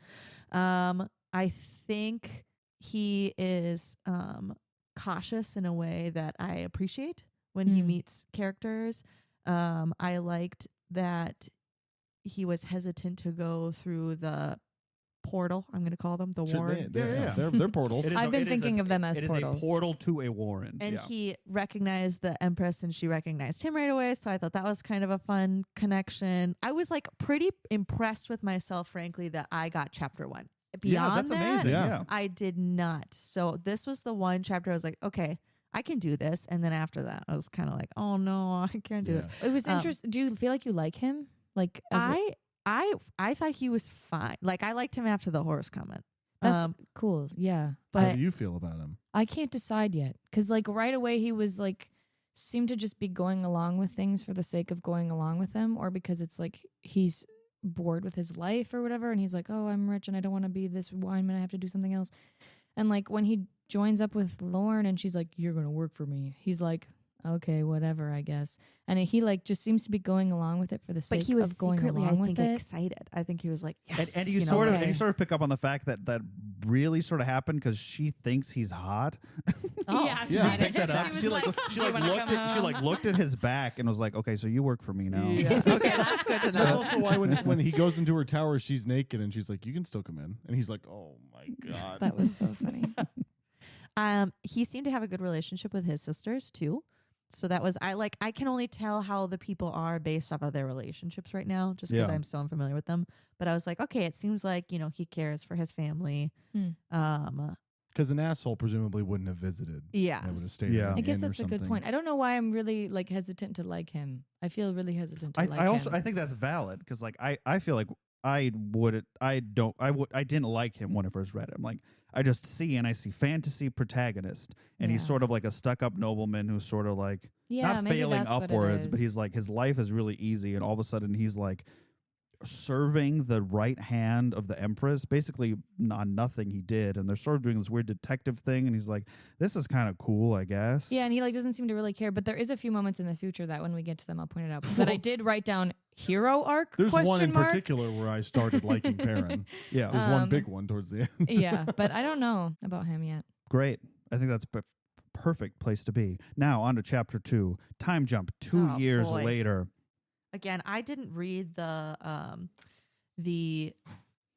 I think he is cautious in a way that I appreciate when he meets characters. I liked that he was hesitant to go through the portal. I'm going to call them the warren. They're portals. I've been thinking of them as portals. It is a portal to a warren. And he recognized the Empress and she recognized him right away. So I thought that was kind of a fun connection. I was like pretty impressed with myself, frankly, that I got chapter 1. Beyond that's that, amazing. Yeah. I did not. So this was the one chapter I was like, okay, I can do this. And then after that, I was kind of like, oh no, I can't do this. It was interesting. Do you feel like you like him? Like I thought he was fine. Like I liked him after the horse comment. That's cool. Yeah. How But do you feel about him? I can't decide yet. Because like right away he was like, seemed to just be going along with things for the sake of going along with them, or because it's like he's bored with his life or whatever. And he's like, oh, I'm rich and I don't want to be this wineman. I have to do something else. And like when he joins up with Lauren and she's like, you're going to work for me. He's like, okay, whatever, I guess. And he like just seems to be going along with it for the sake he was of going secretly, along I with think, it. excited. I think he was like, yes. And you sort of pick up on the fact that really sort of happened because she thinks he's hot. Yeah, She picked that up. She She was looked at his back and was like, okay, so you work for me now. Yeah. Okay, that's good to know. That's also why when he goes into her tower, she's naked and she's like, you can still come in. And he's like, oh my God. That was so funny. He seemed to have a good relationship with his sisters too. So that was, I can only tell how the people are based off of their relationships right now, just because Yeah. I'm so unfamiliar with them. But I was like, okay, it seems like, he cares for his family. Because an asshole presumably wouldn't have visited. Yeah. They would have stayed Yeah. at I the guess inn or that's a good something. point. I don't know why I'm really like hesitant to like him. I feel really hesitant to like I also him. I think that's valid because like I feel like I didn't like him when I first read him. Like I see fantasy protagonist, and he's Yeah. sort of like a stuck-up nobleman who's sort of like Yeah, not maybe failing that's what it upwards, but is. he's like his life is really easy, and all of a sudden he's like serving the right hand of the Empress, basically on nothing he did, and they're sort of doing this weird detective thing, and he's like, this is kind of cool, I guess. Yeah, and he like doesn't seem to really care. But there is a few moments in the future that when we get to them, I'll point it out. But I did write down hero arc. There's one in mark. particular where I started liking Perrin. Yeah, There's one big one towards the end. Yeah, but I don't know about him yet. great. I think that's perfect place to be. Now on to chapter 2. Time jump 2 Oh, years boy. later. Again, I didn't read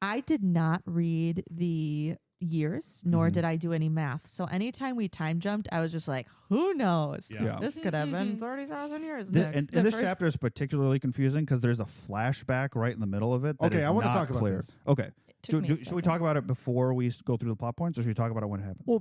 I did not read the years, nor Mhm. did I do any math. So anytime we time jumped, I was just like, who knows? Yeah. This could have been 30,000 years. This, next. and The this first- chapter is particularly confusing because there's a flashback right in the middle of it. That Okay, is I want to not talk about clear. this. Okay, Took me a should we second. talk about it before we go through the plot points, or should we talk about it when it happens? Well,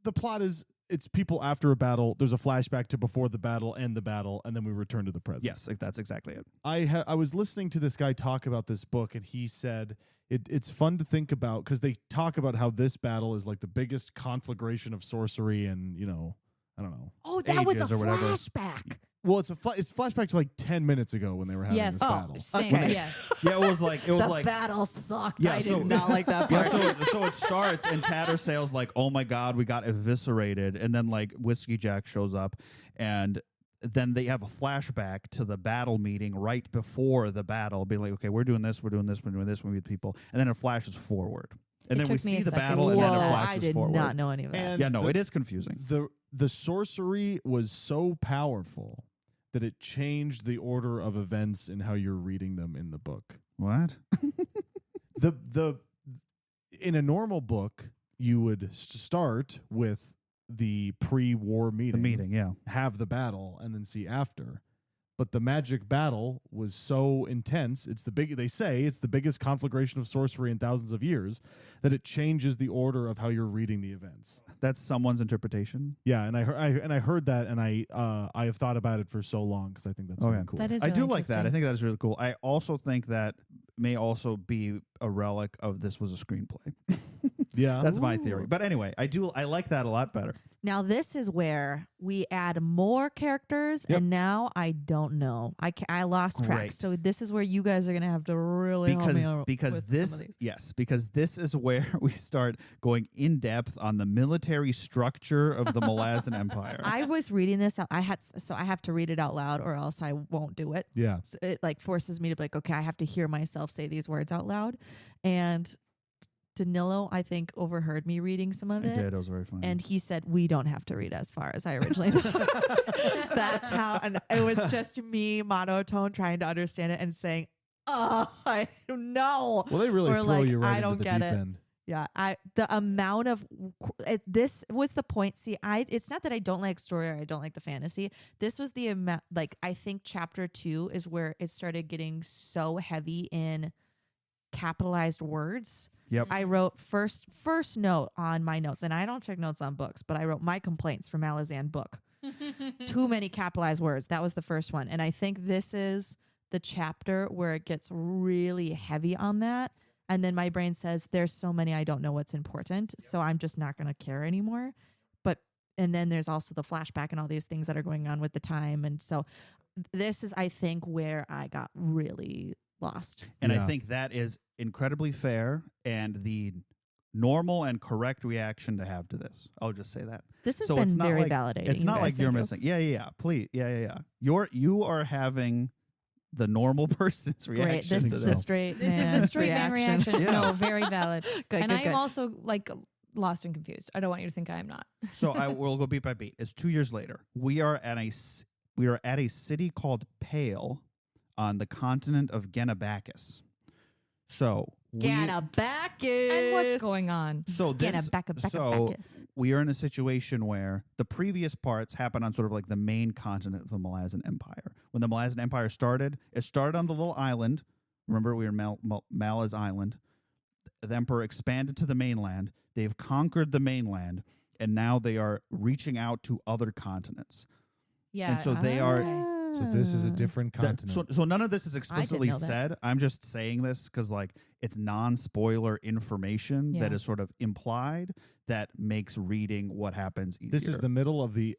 the plot is it's people after a battle. There's a flashback to before the battle and the battle, and then we return to the present. Yes, that's exactly it. I was listening to this guy talk about this book, and he said it's fun to think about because they talk about how this battle is like the biggest conflagration of sorcery, and I don't know. Oh, that was a ages or whatever. flashback. Well, it's flashback to like 10 minutes ago when they were having Yes. this Oh, battle. same. Okay. Yes. Yeah, it was like The battle sucked. Yeah, I so- did not like that Yeah, part. so it starts and Tattersail's like, oh my God, we got eviscerated. And then like Whiskey Jack shows up, and then they have a flashback to the battle meeting right before the battle, being like, okay, we're doing this, we're doing this, we're doing this, we meet people. And then it flashes forward. And It then we took me see a the second battle to and get then it that. flashes I did forward. not know any of that. And Yeah, no, the- it is confusing. The sorcery was so powerful that it changed the order of events and how you're reading them in the book. What? the In a normal book, you would start with the pre-war The meeting, meeting, yeah. have the battle, and then see after. But the magic battle was so intense. They say it's the biggest conflagration of sorcery in thousands of years, that it changes the order of how you're reading the events. That's someone's interpretation. Yeah, and I heard that, and I have thought about it for so long because I think that's Okay. really cool. That is I really do like that. I interesting. think that is really cool. I also think that may also be a relic of this was a screenplay. Yeah. That's my theory. But anyway, I like that a lot better. Now this is where we add more characters, Yep. and now I don't know. I lost track. Great. So this is where you guys are gonna have to really help me out because with this some of these. yes, because this is where we start going in depth on the military structure of the Malazan Empire. I was reading this. I have to read it out loud, or else I won't do it. Yeah. So it like forces me to be like, okay, I have to hear myself say these words out loud. And Danilo, I think, overheard me reading some of I it. did. It was very funny. And he said, we don't have to read as far as I originally thought. That's how, and it was just me monotone trying to understand it and saying, oh, I don't know. Well, they really Or throw like, you right I don't into the get deep it. end. Yeah, the amount of this was the point. See, it's not that I don't like story or I don't like the fantasy. This was the amount. Like, I think chapter 2 is where it started getting so heavy in capitalized words. Yep. I wrote first note on my notes, and I don't check notes on books, but I wrote my complaints for Malazan book. Too many capitalized words. That was the first one, and I think this is the chapter where it gets really heavy on that. And then my brain says, there's so many, I don't know what's important. So I'm just not going to care anymore. And then there's also the flashback and all these things that are going on with the time. And so this is, I think, where I got really lost. And Yeah. I think that is incredibly fair and the normal and correct reaction to have to this. I'll just say that. This has So been it's not very like- validating. It's not guys. like you're Thank you. missing. Yeah. Please. Yeah. You are having the normal person's Great. reaction This to is this. the straight This is the straight man reaction. Yeah. No, very valid. Good, And good, I good. am also like lost and confused. I don't want you to think I am not. So I will go beat by beat. It's 2 years later. We are at a city called Pale on the continent of Genabacchus. So Ganabacchus. And what's going on? so Ganabacchus. we are in a situation where the previous parts happen on sort of like the main continent of the Malazan Empire. When the Malazan Empire started, it started on the little island. Remember, we were Malaz Island. The emperor expanded to the mainland. They've conquered the mainland, and now they are reaching out to other continents. Yeah. And so they are. okay. So this is a different That- continent. so none of this is explicitly know that. said. I'm just saying this because like it's non-spoiler information that Yeah. is sort of implied that makes reading what happens easier. This is the middle of the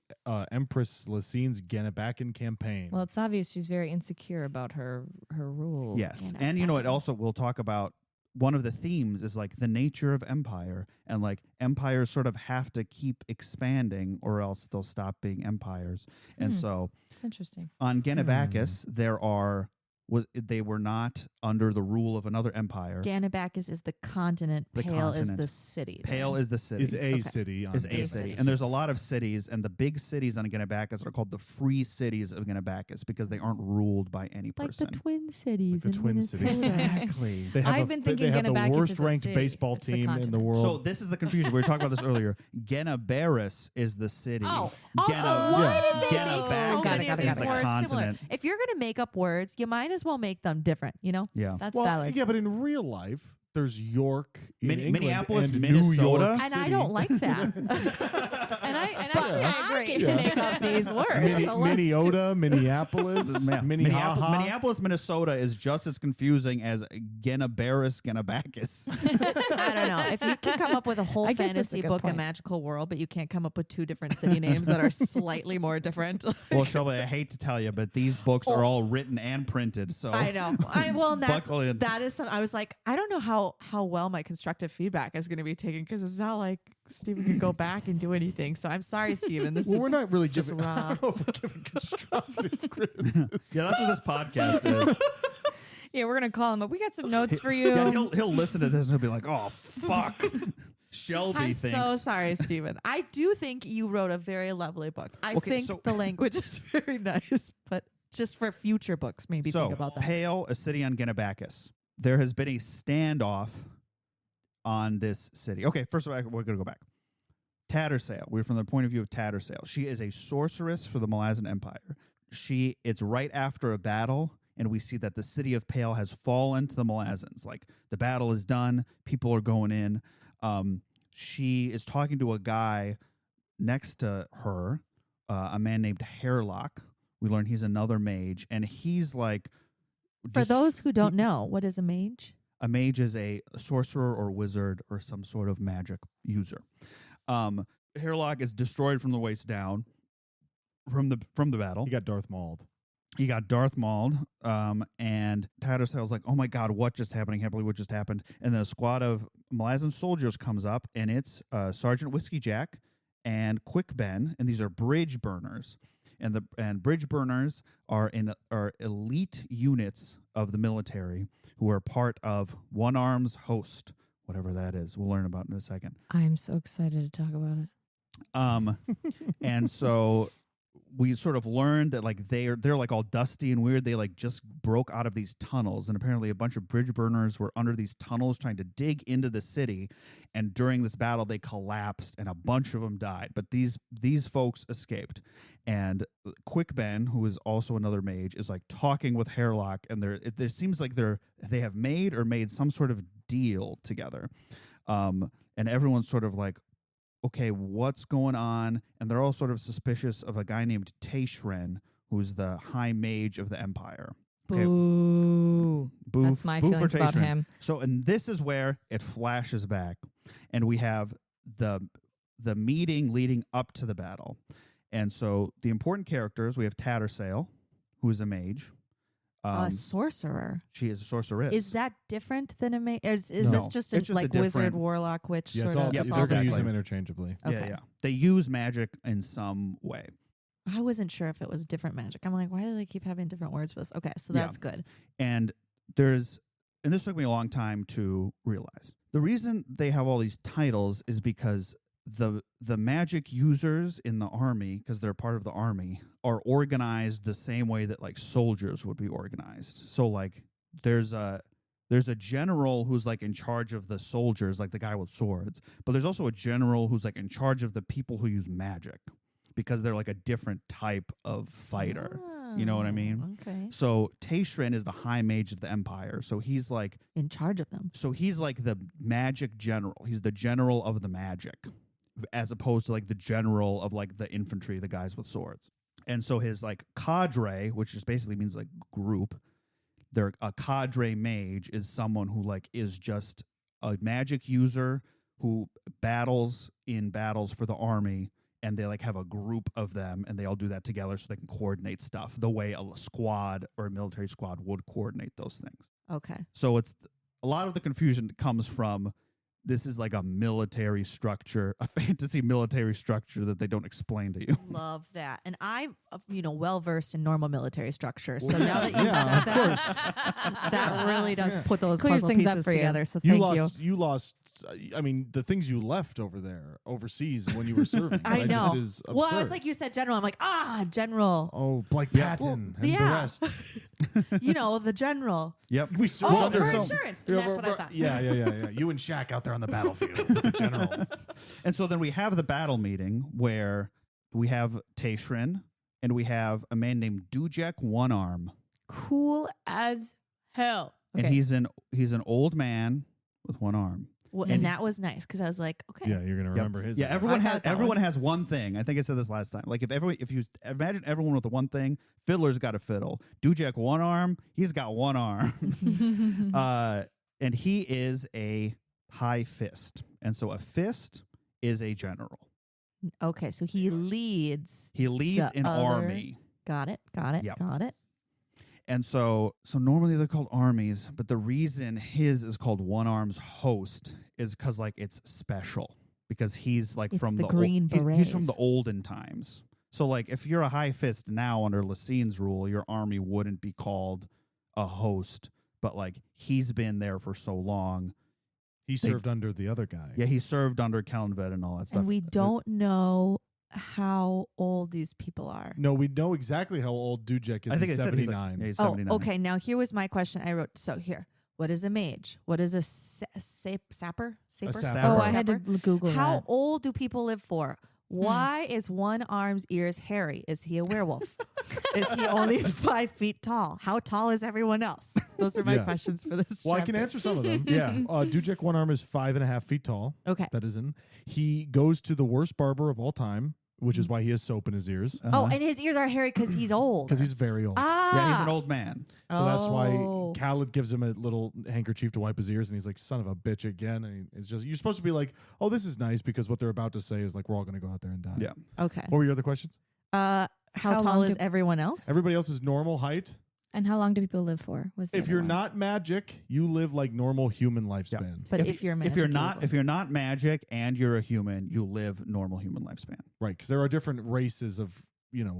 Empress Lacine's Ganabakan campaign. Well, it's obvious she's very insecure about her rule. yes, and you know it also we'll talk about. One of the themes is like the nature of empire, and like empires sort of have to keep expanding or else they'll stop being empires. And so It's interesting. on Genabacchus, they were not under the rule of another empire. Ganabacchus is the continent. The Pale is continent. the city. Pale then. is the city. is a Okay. city. On Is this. a A city. city. And there's a lot of cities, and the big cities on Genabacchus are called the free cities of Genabacchus because they aren't ruled by any like person. the Twin Cities. the in Twin Minnesota. Cities. Exactly. They have I've been thinking they have the Ganabacchus worst is a ranked city. baseball It's the team in the continent. world. So this is the confusion. We were talking about this earlier. Genabaris is the city. Oh, also, Gena- why yeah. did they make so Genabacchus many of is these the words similar? continent. If you're going to make up words, you might as well make them different, you know? Yeah. That's well, valid. yeah, but in real life, there's York, in England, Minneapolis, and Minnesota. New York And I City. don't like that. And But actually, I agree. get to make up these words. So let's Minneota, Minneapolis, Minnehaha. Minneapolis, Minnesota is just as confusing as Genabaris, Genabacchus. I don't know. If you can come up with a whole I guess that's a fantasy good book, point. a magical world, but you can't come up with two different city names that are slightly more different. Well, Shelby, I hate to tell you, but these books are all written and printed. So I know. Buckle in. That is some. I was like, I don't know how well my constructive feedback is going to be taken because it's not like Stephen can go back and do anything. So I'm sorry, Stephen. This Well, is we're not really just giving. I raw. don't know if we're giving constructive criticism. yeah, that's what this podcast is. Yeah, we're gonna call him up. We got some notes for you. Yeah, he'll listen to this and he'll be like, "Oh fuck." Shelby I'm thinks. so sorry, Stephen. I do think you wrote a very lovely book. I Okay, think so- the language is very nice, but just for future books, maybe So, think about that. Pale, a city on Genabacchus. There has been a standoff on this city. Okay, first of all, we're going to go back. Tattersail. We're from the point of view of Tattersail. She is a sorceress for the Malazan Empire. It's right after a battle, and we see that the city of Pale has fallen to the Malazans. Like, the battle is done. People are going in. She is talking to a guy next to her, a man named Hairlock. We learn he's another mage, and he's like For those who don't know, what is a mage? A mage is a sorcerer or wizard or some sort of magic user. Hairlock is destroyed from the waist down from the battle. He got Darth Mauled. He got Darth Mauled, and Tattersail's like, oh my God, what just happened? I can't believe what just happened. And then a squad of Malazan soldiers comes up, and it's Sergeant Whiskey Jack and Quick Ben, and these are bridge burners. And bridge burners are elite units of the military who are part of One Arm's host, whatever that is. We'll learn about in a second. I'm so excited to talk about it. And so we sort of learned that like they're like all dusty and weird. They like just broke out of these tunnels, and apparently a bunch of bridge burners were under these tunnels trying to dig into the city. And during this battle, they collapsed, and a bunch of them died. But these folks escaped. And Quick Ben, who is also another mage, is like talking with Hairlock, and there seems like they have made some sort of deal together. And everyone's sort of like, okay, what's going on? And they're all sort of suspicious of a guy named Taishren, who's the high mage of the Empire. Okay. Boo. Boo. That's my Boo feelings for about Taishren. him. So, and this is where it flashes back, and we have the meeting leading up to the battle. And so the important characters, we have Tattersail, who is a mage. A sorcerer. She is a sorceress. Is that different than a mage? Is No. this just It's just a like different- wizard, warlock, witch Yeah, sort of? yeah, they're all going to the use same. them interchangeably. Okay. Yeah. They use magic in some way. I wasn't sure if it was different magic. I'm like, why do they keep having different words for this? Okay, so Yeah. that's good. And this took me a long time to realize. The reason they have all these titles is because the magic users in the army, because they're part of the army, are organized the same way that like soldiers would be organized. So like there's a general who's like in charge of the soldiers, like the guy with swords, but there's also a general who's like in charge of the people who use magic, because they're like a different type of fighter. You know what I mean? Okay. So Taishren is the high mage of the Empire. So he's like In charge of them. So he's like the magic general. He's the general of the magic, as opposed to like the general of like the infantry, the guys with swords. And so his like cadre, which just basically means like group, a cadre mage is someone who like is just a magic user who battles in battles for the army, and they like have a group of them, and they all do that together so they can coordinate stuff the way a squad or a military squad would coordinate those things. Okay. So it's a lot of the confusion comes from this is like a military structure, a fantasy military structure that they don't explain to you. Love that. And I'm, well versed in normal military structures. So now that you've said that, that really does put those Clears puzzle things up pieces for you. together. So thank you. You lost. I mean, the things you left over there overseas when you were serving. I that know. Just is absurd. Well, I was like, you said general. I'm like, general. Oh, Blake Yeah. Patton Well, and yeah. the rest. The general. Yep. We served Oh, under for some- insurance. Yeah, That's what I thought. Yeah. You and Shaq out there on the battlefield with the general. And so then we have the battle meeting where we have Taishrin and we have a man named Dujek One Arm. Cool as hell. And he's an old man with one arm. Well, and that was nice because I was like, okay. Yeah, you're gonna remember his. Yeah, ass. everyone has one thing. I think I said this last time. Like if you imagine everyone with the one thing, Fiddler's got a fiddle. Dujek One Arm, he's got one arm. And he is a high fist. And so a fist is a general. Okay, so he leads. He leads The an other- army. Got it. Yep. Got it. And so normally they're called armies, but the reason his is called One Arm's host is because like it's special, because he's like It's from the the Green he's from the Berets. olden times. So like if you're a high fist now under Lassine's rule, your army wouldn't be called a host, but like he's been there for so long. He served under the other guy. Yeah, he served under Kellenvet and all that stuff. And we don't know how old these people are. No, we know exactly how old Dujek is. I think he's it said he's 79. he's Oh, 79. okay. Now here was my question. I wrote, so here, what is a mage? What is a sapper? sapper. Oh, I had to Sapper? Google How that. old do people live for? Why is One Arm's ears hairy? Is he a werewolf? Is he only 5 feet tall? How tall is everyone else? Those are my Yeah. questions for this. Well, I can chapter. answer some of them. Yeah. Dujek One Arm is 5.5 feet tall. Okay. That is in. He goes to the worst barber of all time, which is why he has soap in his ears. Oh, and his ears are hairy because he's old. Because he's very old. Yeah, he's an old man. So that's why Khaled gives him a little handkerchief to wipe his ears, and he's like, "Son of a bitch again." And it's just you're supposed to be like, "Oh, this is nice," because what they're about to say is like, "We're all going to go out there and die." Yeah. Okay. What were your other questions? How tall long is do- everyone else? Everybody else is normal height. And how long do people live for? Was the If other you're one. not magic, you live like normal human lifespan. But if you're magic, if you're not magic and you're a human, you live normal human lifespan. Right, because there are different races of,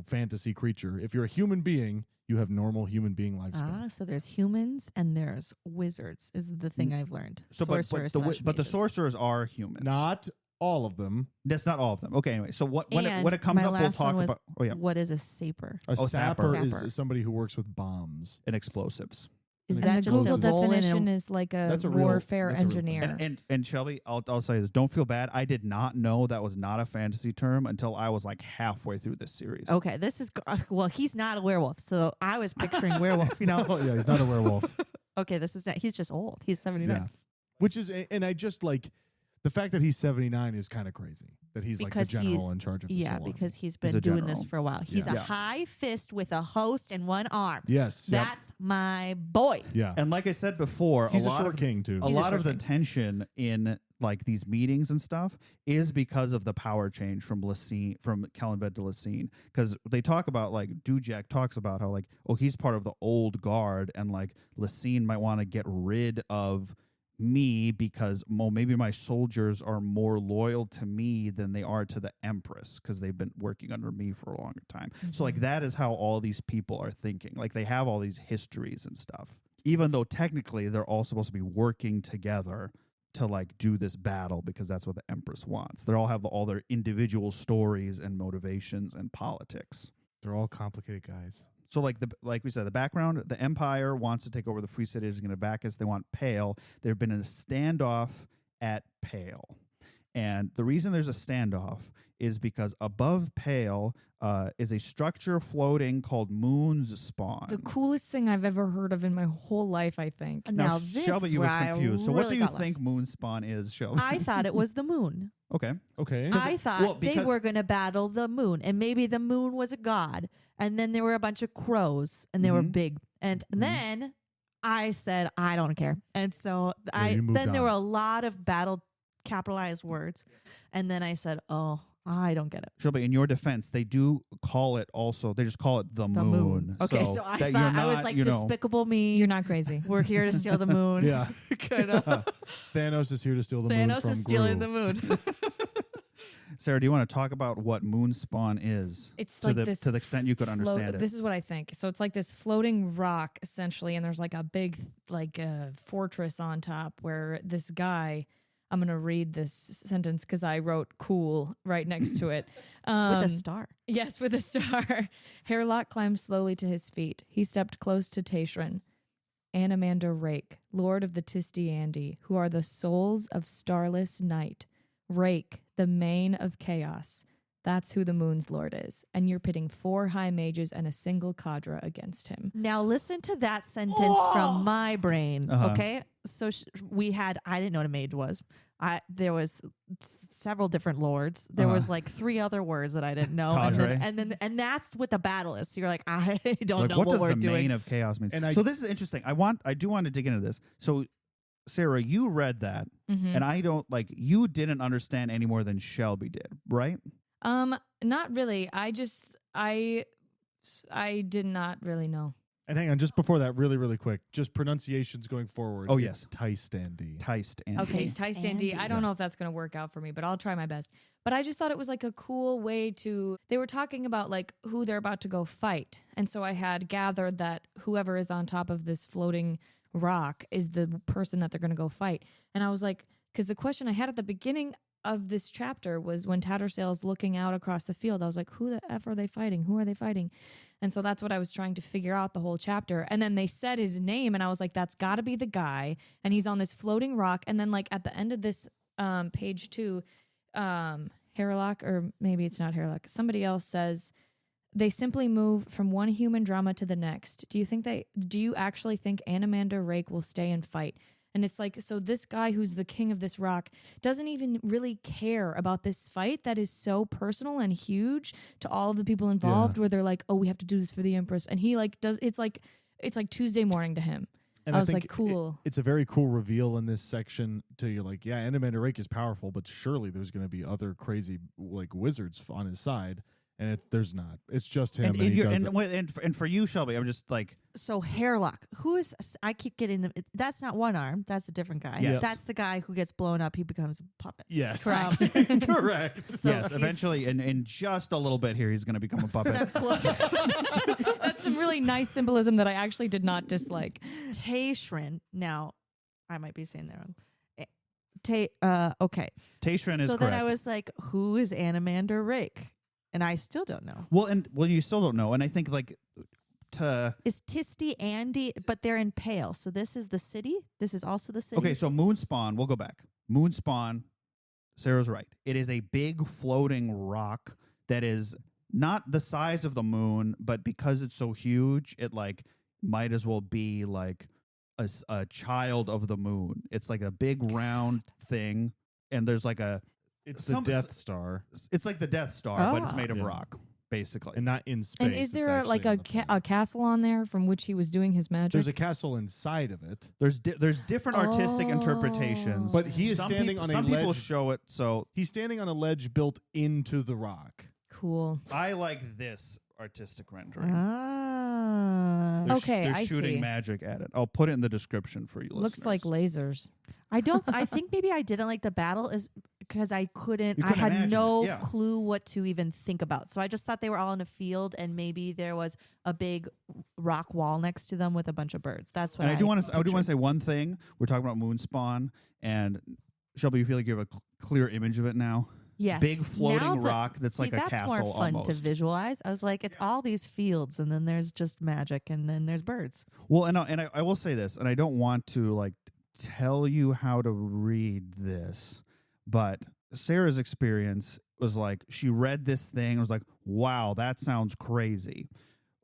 fantasy creature. If you're a human being, you have normal human being lifespan. so there's humans and there's wizards is the thing I've learned. So, Sorcerers but slash the mages. sorcerers are humans. Not all of them. That's not all of them. Okay, anyway. So when And it comes my up, we'll last talk one was, about. Oh yeah, what is a saper? A sapper sapper. is somebody who works with bombs. and explosives. Is And that And the just Google a roll in definition and is like a That's a real- warfare that's a real thing. engineer. And Shelby, I'll say this. Don't feel bad. I did not know that was not a fantasy term until I was like halfway through this series. Okay, this is well. He's not a werewolf, so I was picturing werewolf. Oh, yeah, he's not a werewolf. Okay, this is not. He's just old. He's 79. Yeah. Which is, and I just like the fact that he's 79 is kind of crazy. That he's Because like the general he's- in charge of the Yeah, salon. because he's He's been a doing this general. for a while. He's Yeah. a Yeah. high fist with a host and one arm. Yes. That's my boy. Yeah. And like I said before, He's a a lot short of king too. a He's a lot of short the king. tension in like these meetings and stuff is because of the power change from Kellenbed to Lysine. Because they talk about like Dujek talks about how like, oh, he's part of the old guard, and like Lysine might want to get rid of me because maybe my soldiers are more loyal to me than they are to the Empress because they've been working under me for a longer time. So like that is how all these people are thinking. Like they have all these histories and stuff, even though technically they're all supposed to be working together to like do this battle because that's what the Empress wants. They all have all their individual stories and motivations and politics. They're all complicated guys. So like we said, the background, the Empire wants to take over the Free Cities, is going to back us. They want Pale. They've been in a standoff at Pale. And the reason there's a standoff is because above Pale is a structure floating called Moon's Spawn. The coolest thing I've ever heard of in my whole life, I think. Now this Shelby, is you where was I confused. So what really do you got think lost. Moon Spawn is, Shelby? I thought it was the moon. Okay. Okay. I thought well, they because- were going to battle the moon, and maybe the moon was a god, and then there were a bunch of crows, and they were Mhm. big, and then I said I don't care, and so you moved then there on. were a lot of battle capitalized words, and then I said, oh, I don't get it. Shelby, in your defense, they do call it also, they just call it the The moon. Okay, so I that thought you're I was not, like you know, despicable me. You're not crazy. We're here to steal the moon. Yeah. kind of. Thanos is here to steal the moon Thanos from is stealing Gru. the moon. Sarah, do you want to talk about what Moon Spawn is? It's to like the, this to the extent you could understand it. This is what I think. So it's like this floating rock essentially, and there's like a big like fortress on top where this guy. I'm gonna read this sentence because I wrote "cool" right next to it. With a star. Yes, with a star. Hairlock climbed slowly to his feet. He stepped close to Tashrin. Anamander Rake, Lord of the Tistiandi, who are the souls of starless night. Rake, the mane of chaos. That's who the moon's lord is. And you're pitting 4 high mages and a single cadre against him. Now listen to that sentence from my brain. Uh-huh. Okay, so I didn't know what a mage was. There was several different lords. There was like 3 other words that I didn't know, Cadre. and that's what the battle is. So you're like, I don't Like, know what what does we're the doing. mane of chaos mean? And So this is interesting. I do want to dig into this. So Sarah, you read that, Mm-hmm. and I don't you didn't understand any more than Shelby did, right? Not really. I did not really know. And hang on, just before that, really, really quick, just pronunciations going forward. Oh, It's Tystandi. Ticed and Okay, Taste Ty and Sandy. I don't yeah. know if that's going to work out for me, but I'll try my best. But I just thought it was like a cool way to. They were talking about like who they're about to go fight, and so I had gathered that whoever is on top of this floating rock is the person that they're going to go fight. And I was like, because the question I had at the beginning of this chapter was when Tattersail's looking out across the field. I was like, who the F are they fighting? Who are they fighting? And so that's what I was trying to figure out the whole chapter. And then they said his name, and I was like, that's got to be the guy. And he's on this floating rock. And then like at the end of this page 2, Hairlock, or maybe it's not Hairlock, somebody else says, they simply move from one human drama to the next. Do you actually think Anamander Rake will stay and fight? And it's like, so this guy who's the king of this rock doesn't even really care about this fight that is so personal and huge to all of the people involved, where they're like, oh, we have to do this for the Empress. And he like does, it's like Tuesday morning to him. And I was think like, cool. It's a very cool reveal in this section to you, like, yeah, Anomander Rake is powerful, but surely there's going to be other crazy like wizards on his side. And there's not. It's just him. And for you, Shelby, I'm just like, So Hairlock, who is? I keep getting them. That's not one arm. That's a different guy. Yes. That's the guy who gets blown up. He becomes a puppet. yes, Correct. correct. So yes, he's eventually, in just a little bit here, he's going to become a puppet. step close. That's some really nice symbolism that I actually did not dislike. Tashrin. Now, I might be saying that wrong. Okay. Tashrin is So correct. then I was like, who is Anomander Rake? And I still don't know. Well, you still don't know, and I think like Is Tisty Andy? But they're in Pale. So this is the city. This is also the city. okay, so Moonspawn. We'll go back. Moonspawn. Sarah's right. It is a big floating rock that is not the size of the moon, but because it's so huge, it like might as well be like a child of the moon. It's like a big round thing, and there's like It's the Death Star, It's like the Death Star, but it's made of rock, basically. and not in space. And is it's there actually like in a the planet. a castle on there from which he was doing his magic? There's a castle inside of it, There's different artistic interpretations, but he is some standing peop- on a some people ledge. show it. So He's standing on a ledge built into the rock. Cool. I like this artistic rendering. Ah. Okay, they're I shooting see. magic at it. I'll put it in the description for you. Looks like lasers. I think maybe I didn't like the battle is because I couldn't. You I couldn't had imagine no it, yeah. clue what to even think about. So I just thought they were all in a field, and maybe there was a big rock wall next to them with a bunch of birds. That's what. And I do want to pictured. say one thing. We're talking about Moonspawn, and Shelby, you feel like you have a clear image of it now. Yes. big floating Now rock that's like a that's castle more fun almost. to visualize. I was like, it's all these fields, and then there's just magic, and then there's birds. Well, and I will say this, and I don't want to like tell you how to read this, but Sarah's experience was like she read this thing and was like, wow, that sounds crazy.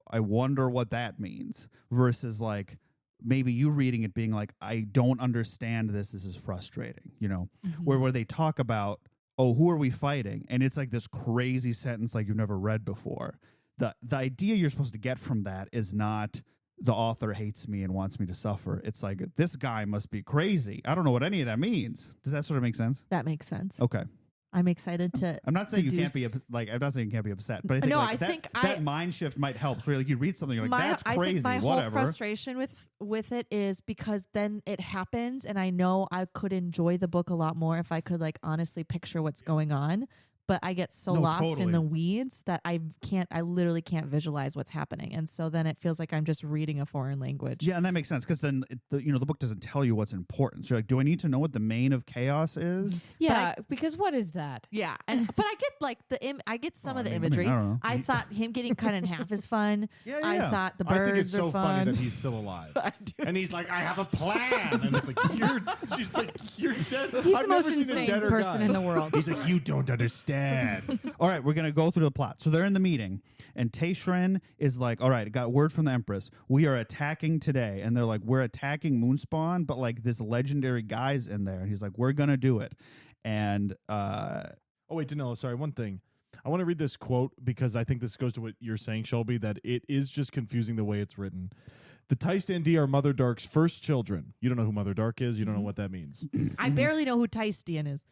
I wonder what that means. Versus like maybe you reading it being like, I don't understand this. This is frustrating, you know, where they talk about, oh, who are we fighting? And it's like this crazy sentence like you've never read before. The idea you're supposed to get from that is not the author hates me and wants me to suffer. It's like, this guy must be crazy. I don't know what any of that means. Does that sort of make sense? That makes sense. Okay. I'm excited to. I'm not saying you can't deduce- be I'm not saying you can't be upset, but I think, No, like, I think that mind shift might help. So like you read something, you're like, that's I crazy. think my whatever. whole frustration with it is because then it happens, and I know I could enjoy the book a lot more if I could like honestly picture what's going on. But I get so No, lost in totally. the weeds that I literally can't visualize what's happening, and so then it feels like I'm just reading a foreign language. Yeah, and that makes sense because then the book doesn't tell you what's important. So you're like, do I need to know what the main of chaos is? Yeah, because what is that? Yeah, but I get like I get some of the I mean, imagery. I don't know. I thought him getting cut in half is fun. Yeah, I yeah. thought the I think it's birds so are funny fun. that he's still alive. And he's like, I have a plan. And it's like, she's like, you're dead. He's I've the never most seen a insane deader person guy. in the world. He's like, you don't understand. All right, we're going to go through the plot. So they're in the meeting, and Tashrin is like, all right, I got word from the Empress. We are attacking today. And they're like, we're attacking Moonspawn, but like this legendary guy's in there. And he's like, we're going to do it. And Oh, wait, Danilo, sorry, one thing. I want to read this quote because I think this goes to what you're saying, Shelby, that it is just confusing the way it's written. The Tystandi are Mother Dark's first children. You don't know who Mother Dark is. You don't know what that means. I barely know who Tystian is.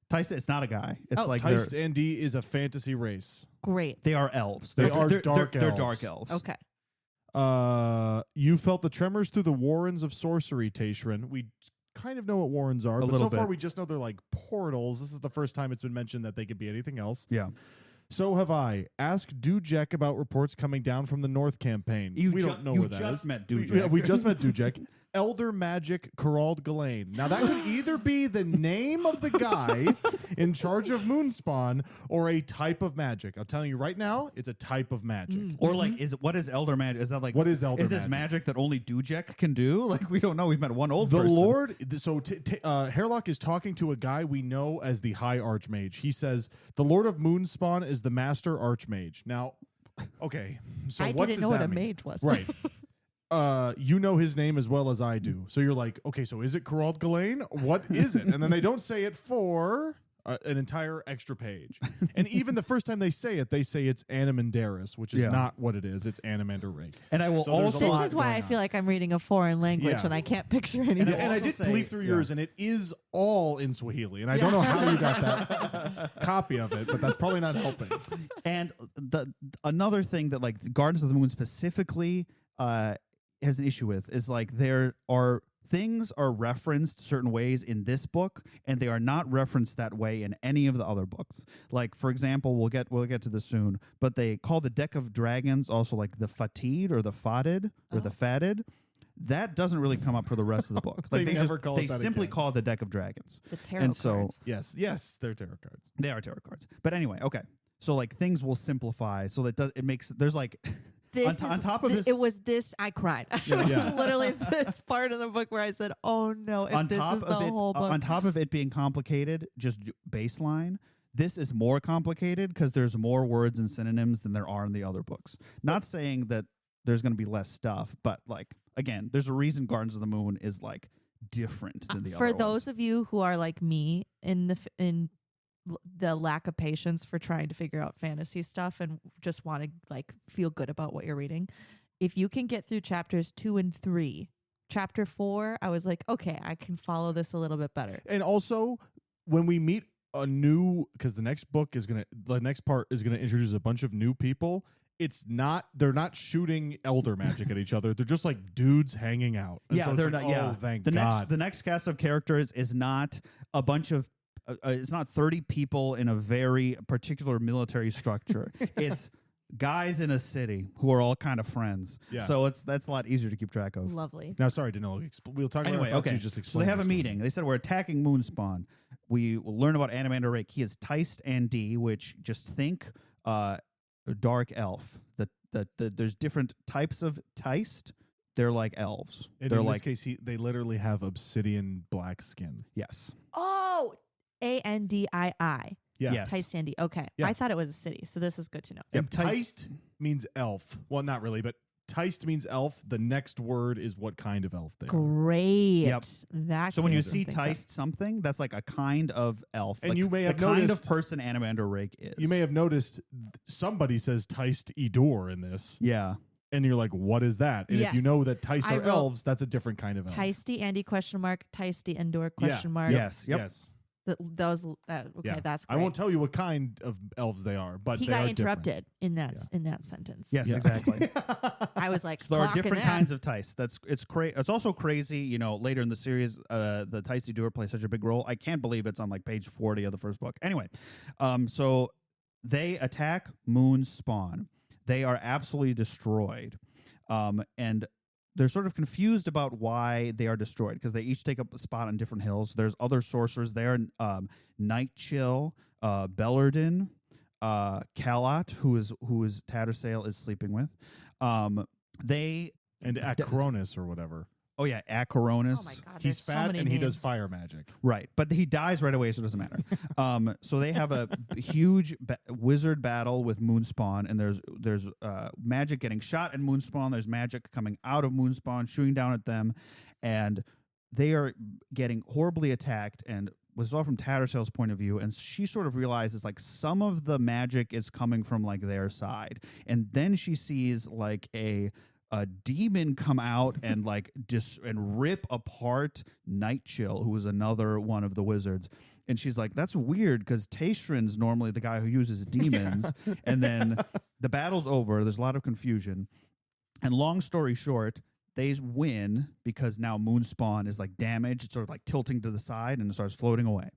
Tyson, it's not a guy. It's Oh. like Tystandi is a fantasy race. Great. they are elves. They They're are they're- dark they're elves. dark elves. Okay. You felt the tremors through the warrens of sorcery, Tashrin. We kind of know what warrens are, A but little so far bit. we just know they're like portals. This is the first time it's been mentioned that they could be anything else. Yeah. So have I. Ask Dujek about reports coming down from the North campaign. We don't know where that is. You just met We- Dujek. Yeah, we just met Dujek. Elder Magic Corald Ghislaine. Now that could either be the name of the guy in charge of Moonspawn or a type of magic. I'm telling you right now, it's a type of magic. Or like, what is Elder Magic? Is that like, What is Elder Is this magic that only Dujek can do? Like, we don't know. We've met one old The person. Lord, so Hairlock is talking to a guy we know as the High Archmage. He says, the Lord of Moonspawn is the Master Archmage. Now, okay, so I what didn't does know what that a mean? mage was. Right. you know his name as well as I do. So you're like, okay, so is it Gerald Gillane? What is it? And then they don't say it for an entire extra page. And even the first time they say it's Animandaris, which is not what it is. It's Animander Rake. And I will also... This is why I feel like I'm reading a foreign language and I can't picture anything. And I did leaf through yours, and it is all in Swahili. And I don't know how you got that copy of it, but that's probably not helping. And another thing that like Gardens of the Moon specifically has an issue with is like there are things are referenced certain ways in this book, and they are not referenced that way in any of the other books. Like, for example, we'll get to this soon, but they call the deck of dragons also like the Fatid or the Fatid or the Fatted. That doesn't really come up for the rest of the book. Like they simply call it the deck of dragons. The tarot cards. Yes, they're tarot cards. They are tarot cards. But anyway, okay. So like things will simplify so that it makes there's like on top of this, it was this. I cried. It was literally this part of the book where I said, "Oh no!" If this is the whole book. On top of it being complicated, just baseline, this is more complicated because there's more words and synonyms than there are in the other books. Not saying that there's going to be less stuff, but like again, there's a reason Gardens of the Moon is like different than the other For ones. those of you who are like me in the lack of patience for trying to figure out fantasy stuff and just want to like feel good about what you're reading, if you can get through chapters 2 and 3, chapter 4, I was like, okay, I can follow this a little bit better. And also, when we meet a new, because the next part is gonna introduce a bunch of new people. They're not shooting elder magic at each other. They're just like dudes hanging out. And so they're like, not. Yeah, thank God. The next cast of characters is not a bunch of. It's not 30 people in a very particular military structure. It's guys in a city who are all kind of friends. Yeah. So that's a lot easier to keep track of. Lovely. Now, sorry, Danilo. We'll talk anyway, about okay. So they have a meeting. They said we're attacking Moonspawn. We will learn about Animander Rake. He is Teist and D, which just think dark elf. There's different types of Teist. They're like elves. And they're in like, this case, they literally have obsidian black skin. Yes. Oh, Andii. Yeah. Yes. Teist. Okay. Yeah. I thought it was a city, so this is good to know. And Teist means elf. Well, not really, but Teist means elf. The next word is what kind of elf they are. Great. Yep. That so when you see Teist something, that's like a kind of elf. And like you may have the kind of noticed, person Animander Rake is. You may have noticed somebody says Teist Idor in this. Yeah. And you're like, what is that? And if you know that Teist are elves, that's a different kind of elf. Teisty Andy ? Teisty Endor ? Yes. Yep. Yes. That's great. I won't tell you what kind of elves they are, but he they got are interrupted in that sentence. Yes, exactly. I was like, so there are different kinds of Teist. It's also crazy. You know, later in the series, the Teisty Doer plays such a big role. I can't believe it's on like page 40 of the first book. Anyway, so they attack Moonspawn. They are absolutely destroyed, and they're sort of confused about why they are destroyed because they each take up a spot on different hills. There's other sorcerers there, Night Chill, Bellarden, Calot, who is Tattersail is sleeping with. And Acronis or whatever. Oh yeah, Acronis. Oh my God, he's fat and names. He does fire magic. Right, but he dies right away, so it doesn't matter. So they have a huge wizard battle with Moonspawn, and there's magic getting shot at Moonspawn. There's magic coming out of Moonspawn, shooting down at them, and they are getting horribly attacked. And was all from Tattersail's point of view, and she sort of realizes like some of the magic is coming from like their side, and then she sees like a demon come out and like and rip apart Night Chill, who is another one of the wizards. And she's like, that's weird because Taystrin's normally the guy who uses demons. And then the battle's over. There's a lot of confusion. And long story short, they win because now Moonspawn is like damaged. It's sort of like tilting to the side and it starts floating away.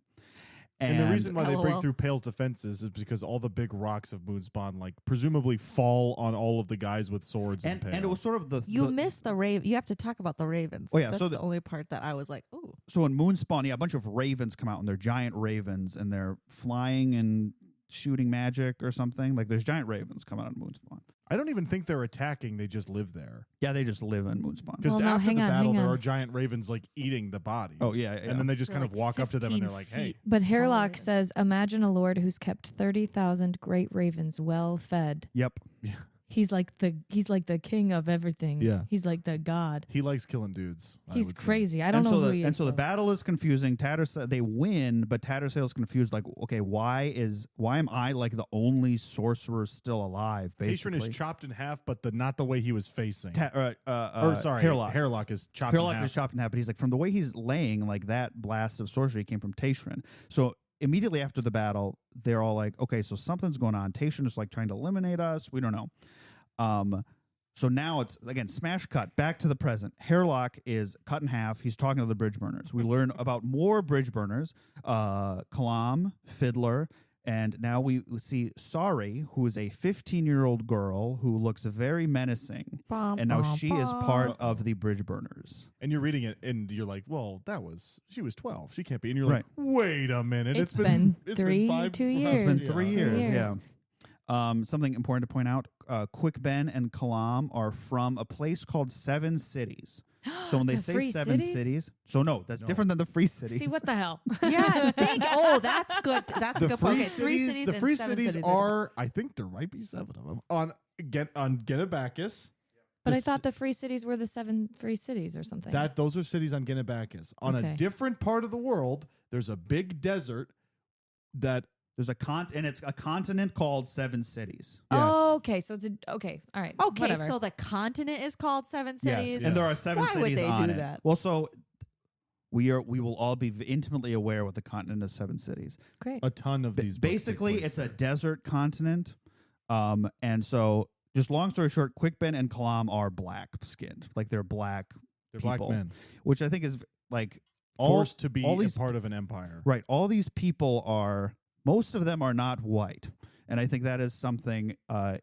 And the reason why they break through Pale's defenses is because all the big rocks of Moonspawn, like, presumably fall on all of the guys with swords and Pale. And it was sort of You missed the raven. You have to talk about the ravens. Oh, yeah. That's So the only part that I was like, ooh. So in Moonspawn, a bunch of ravens come out, and they're giant ravens, and they're flying and shooting magic or something. Like, there's giant ravens coming out of Moonspawn. I don't even think they're attacking. They just live there. Yeah, they just live in Moonspawn. Because after the battle, there are giant ravens like eating the bodies. Oh, yeah. And then they just kind of walk up to them and they're like, hey. But Hairlock says, imagine a lord who's kept 30,000 great ravens well fed. Yep. Yeah. he's like the king of everything. Yeah. He's like the god. He likes killing dudes. I He's would say. crazy. I don't know who he is. And so the though. battle is confusing. They win, but Tattersail's confused. Like, okay, why am I like the only sorcerer still alive? Basically, Tayshrin is chopped in half, but not the way he was facing. Hairlock. Hairlock is chopped in Hairlock half. is chopped in half, but he's like, from the way he's laying, like that blast of sorcery came from Tayshrin. So immediately after the battle, they're all like, okay, so something's going on. Tayshrin is like trying to eliminate us. We don't know. So now it's, again, smash cut, back to the present. Hairlock is cut in half. He's talking to the bridge burners. We learn about more bridge burners, Kalam, Fiddler, and now we see Sari, who is a 15-year-old girl who looks very menacing. And now she is part of the bridge burners. And you're reading it, and you're like, well, she was 12. She can't be. And you're like, Right. wait a minute. It's been 2 years. It's been 3 years, years. yeah. Something important to point out, Quick Ben and Kalam are from a place called Seven Cities. So when they The say Free Seven Cities? Cities, so no, that's different than the Free Cities. See, what the hell? Yes, that's good. That's a The good point. free Okay, cities, 3 cities the and free 7 cities cities are, I think there might be 7 of them on Genebacchus. But I thought the free cities were the 7 free cities or something. Those are cities on Genebacchus. On a Okay. different part of the world, there's a big desert that There's and it's a continent called Seven Cities. Oh, okay. So it's okay. All right. Okay, whatever. so the continent is called 7 Yes, cities. yeah. And there are 7 Why would cities they on do it. that? Well, so we will all be intimately aware with the continent of 7 cities. Great. a ton of these books take Basically, place it's a there. desert continent. And so, just long story short, Quick Ben and Kalam are black skinned, like they're black They're people, black men which I think is like forced to be all these a part of an empire. right. All these people are, most of them are not white. And I think that is something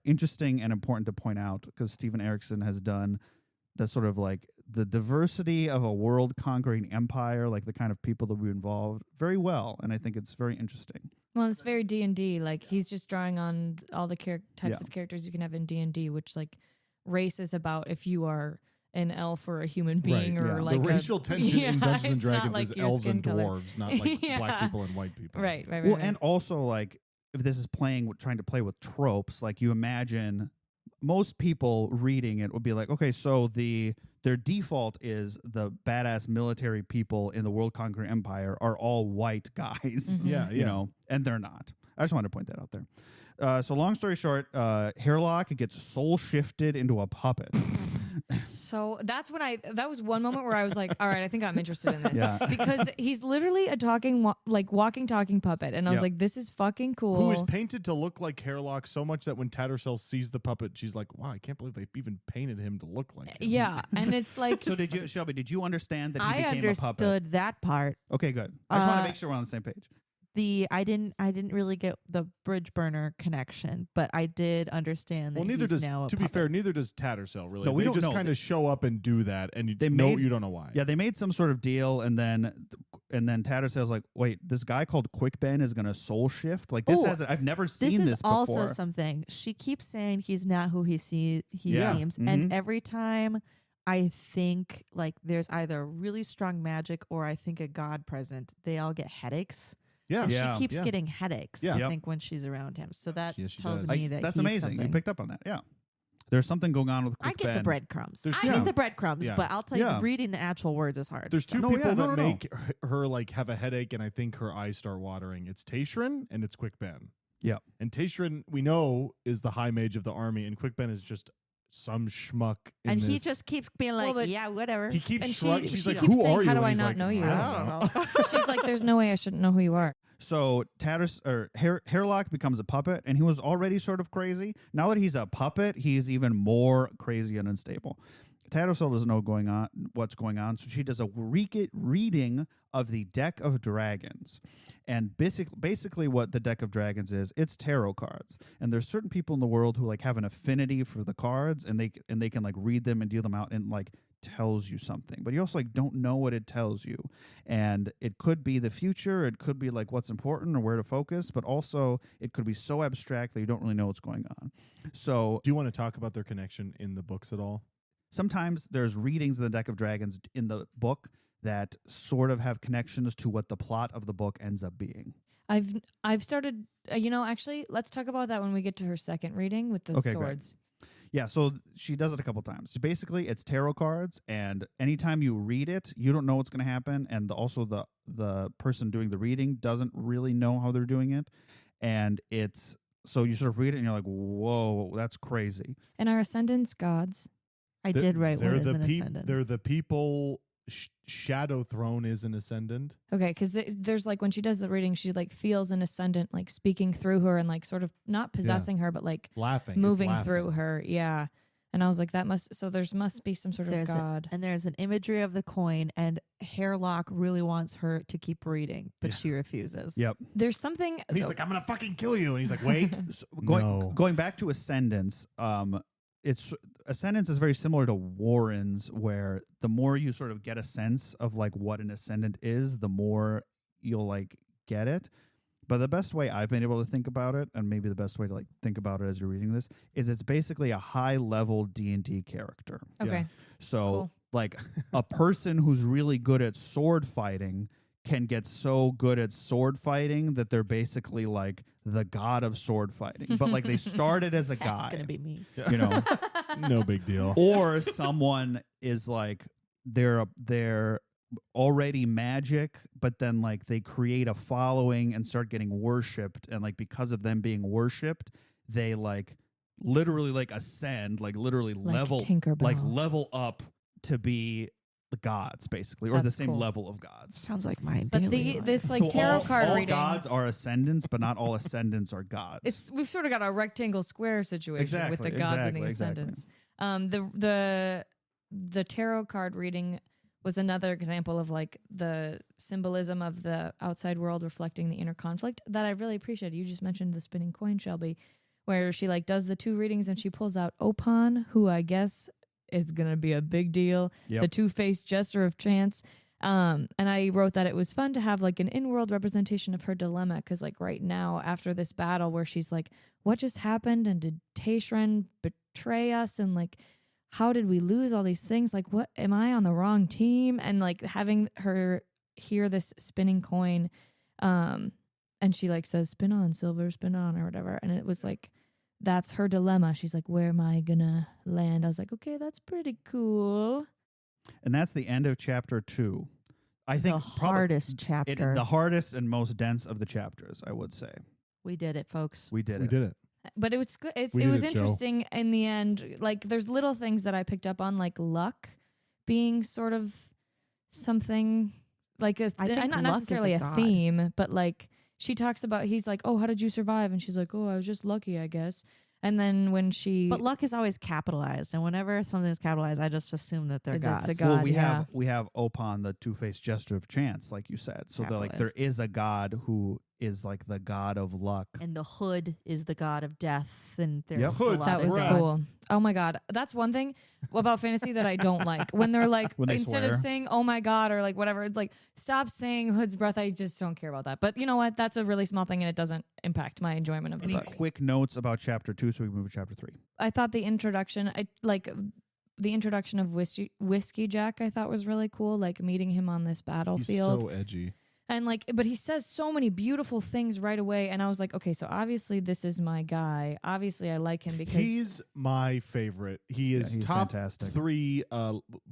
interesting and important to point out, because Stephen Erickson has done the sort of like the diversity of a world conquering empire, like the kind of people that we involved, very well. And I think it's very interesting. Well, it's very D&D. Like he's just drawing on all the types Yeah. of characters you can have in D&D, which like race is about if you are an elf or a human being Right, or yeah. like the racial tension in Dungeons and it's not Dragons like is your elves skin and color. dwarves, not like Yeah. black people and white people. Right. Well, and also like if this is trying to play with tropes, like you imagine most people reading it would be like, okay, so their default is the badass military people in the world conquering empire are all white guys, Mhm. Yeah, you know, and they're not. I just wanted to point that out there. So long story short, Hairlock gets soul shifted into a puppet. So that's when that was one moment where I was like, all right, I think I'm interested in this. Yeah. Because he's literally a walking, talking puppet. And I was Yep. like, this is fucking cool. Who is painted to look like Hairlock so much that when Tattersail sees the puppet, she's like, wow, I can't believe they even painted him to look like him. Yeah. And it's like, So Shelby, did you understand that he I became a puppet? understood that part. Okay, good. I just want to Uh, make sure we're on the same page. I didn't really get the bridge burner connection, but I did understand that Well, neither he's does, now a to be puppet. fair, neither does Tattersail, really. No, we they don't just know. kind of show up and do that, and you don't know why. Yeah, they made some sort of deal, and then Tattersail's like, wait, this guy called Quick Ben is going to soul shift? Like, this Ooh, hasn't, I've never This seen is this also before. something. She keeps saying he's not who he Yeah. seems, Mhm. and every time I think like there's either really strong magic or I think a god present, they all get headaches. Yeah. And Yeah. she keeps Yeah. getting headaches, Yeah. I Yep. think, when she's around him. So that Yes, she tells does. me that That's he's amazing. something. You picked up on that. Yeah. There's something going on with Quick I get Ben. the breadcrumbs. There's I two- get the breadcrumbs, Yeah. but I'll tell you, Yeah. reading the actual words is hard. There's two No, people yeah, no, that no, no. make her like have a headache, and I think her eyes start watering. It's Tayshrin and it's Quick Ben. Yeah. And Tayshrin, we know, is the high mage of the army, and Quick Ben is just some schmuck. And he this. just keeps being Well, like, but yeah, whatever. He keeps And shrugging. she She's like, keeps "Who saying, are you?" "How do And I he's not like, know you?" I don't know. she's like, there's no way I shouldn't know who you are. So Hairlock becomes a puppet, and he was already sort of crazy. Now that he's a puppet, he's even more crazy and unstable. Tattersail doesn't know what's going on, so she does a reading of the Deck of Dragons. And basically what the Deck of Dragons is, it's tarot cards. And there's certain people in the world who like have an affinity for the cards, and they can like read them and deal them out, and like tells you something. But you also like don't know what it tells you. And it could be the future, it could be like what's important or where to focus, but also it could be so abstract that you don't really know what's going on. So Do you want to talk about their connection in the books at all? sometimes there's readings of the Deck of Dragons in the book that sort of have connections to what the plot of the book ends up being. I've started, actually, let's talk about that when we get to her second reading with the Okay, great. swords. Yeah, so she does it a couple times. So basically, it's tarot cards, and anytime you read it, you don't know what's going to happen, and also the person doing the reading doesn't really know how they're doing it, and it's so you sort of read it, and you're like, whoa, that's crazy. And our ascendants gods. I did write what is an the ascendant. They're the people. Shadow Throne is an ascendant. Okay, because there's like when she does the reading, she like feels an ascendant like speaking through her and like sort of not possessing her, but like Laughing. moving It's through laughing. her. Yeah. And I was like, that must, so there's must be some sort of god. And there's an imagery of the coin, and Hairlock really wants her to keep reading, but she refuses. Yep. There's something. And he's like, I'm going to fucking kill you. And he's like, wait. So No. going back to ascendants, it's ascendants is very similar to Warrens, where the more you sort of get a sense of like what an ascendant is, the more you'll like get it. But the best way I've been able to think about it, and maybe the best way to like think about it as you're reading this, is it's basically a high level D&D character. Okay. Yeah. So Cool. like a person who's really good at sword fighting can get so good at sword fighting that they're basically like the god of sword fighting. But like they started as a guy. That's gonna be me. You know. No big deal. Or someone is like they're already magic, but then like they create a following and start getting worshipped, and like because of them being worshipped, they like literally like ascend, like literally Like level Tinkerbell. like level up to be the gods, basically, or the That's same cool. level of gods. Sounds like my But daily life. this like So tarot card all reading. gods are ascendants, but not all ascendants are gods. We've sort of got a rectangle square situation with the gods and the ascendants. The tarot card reading was another example of like the symbolism of the outside world reflecting the inner conflict that I really appreciated. You just mentioned the spinning coin, Shelby, where she like does the two readings and she pulls out Opon, who I guess is gonna be a big deal. Yep. The two-faced jester of chance. And I wrote that it was fun to have like an in-world representation of her dilemma, because like right now after this battle where she's like, what just happened, and did Taishren betray us, and like how did we lose all these things, like what am I on the wrong team, and like having her hear this spinning coin, and she like says spin on silver, spin on, or whatever, and it was like that's her dilemma. She's like, where am I gonna land? I was like, okay, that's pretty cool. And that's the end of chapter 2. I think the hardest chapter. the hardest and most dense of the chapters, I would say. We did it, folks. We did We it. did it. But it was good. We It did was it, Joe. interesting in the end. Like there's little things that I picked up on, like luck being sort of something like I think not luck is necessarily a a god. theme, but like she talks about, he's like, oh, how did you survive? And she's like, oh, I was just lucky, I guess. And then when she, But luck is always capitalized, and whenever something is capitalized, I just assume that they're That's gods. a god. Well, yeah. we have Opon, the two-faced jester of chance, like you said. So they're like there Capitalized. is a god who is like the god of luck. And the hood is the god of death, and there's Yep. a Hood's lot that of was Right. gods. cool. Oh my God. That's one thing about fantasy that I don't like. When they're like, When they instead of swear. saying, oh my God, or like whatever, it's like, stop saying Hood's breath. I just don't care about that. But you know what? That's a really small thing and it doesn't impact my enjoyment of the Any book. quick notes about chapter 2 so we can move to chapter 3? I thought the introduction, the introduction of Whiskey Jack, I thought was really cool. Like meeting him on this He's battlefield. so edgy. And like, but he says so many beautiful things right away. And I was like, okay, so obviously this is my guy. Obviously I like him because He's my favorite. He is he's top fantastic. 3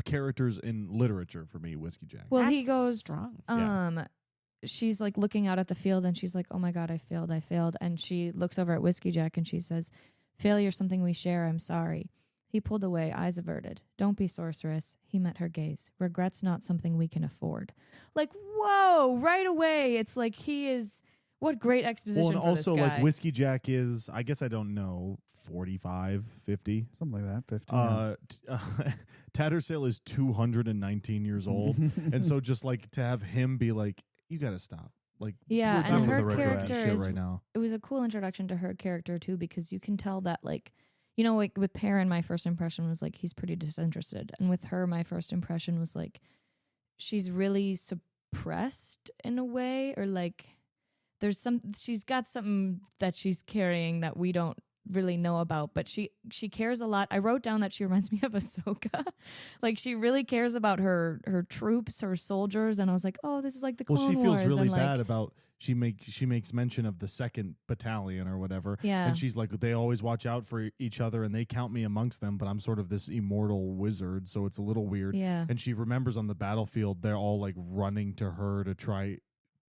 characters in literature for me, Whiskey Jack. well, he That's goes, strong. Yeah. she's like looking out at the field and she's like, oh my God, I failed. And she looks over at Whiskey Jack and she says, failure's something we share. I'm sorry. He pulled away, eyes averted. Don't be sorceress. He met her gaze. Regret's not something we can afford. Like, whoa, right away. It's like he is, what great exposition Well, and for also this guy. like Whiskey Jack is, I guess I don't know, 45, 50. Something like that, 50. Tattersail is 219 years old. And so just like to have him be like, you got to stop. Like, Yeah, let's and not live her the regret character shit is- right now. It was a cool introduction to her character too, because you can tell that like, you know, like with Perrin, my first impression was like he's pretty disinterested, and with her, my first impression was like she's really suppressed in a way, or like she's got something that she's carrying that we don't really know about, but she cares a lot. I wrote down that she reminds me of Ahsoka. Like she really cares about her troops, her soldiers, and I was like, oh, this is like the Clone Well, she feels Wars. really and bad about she makes mention of the 2nd battalion or whatever. Yeah. And she's like, they always watch out for each other and they count me amongst them, but I'm sort of this immortal wizard, so it's a little weird. Yeah. And she remembers on the battlefield they're all like running to her to try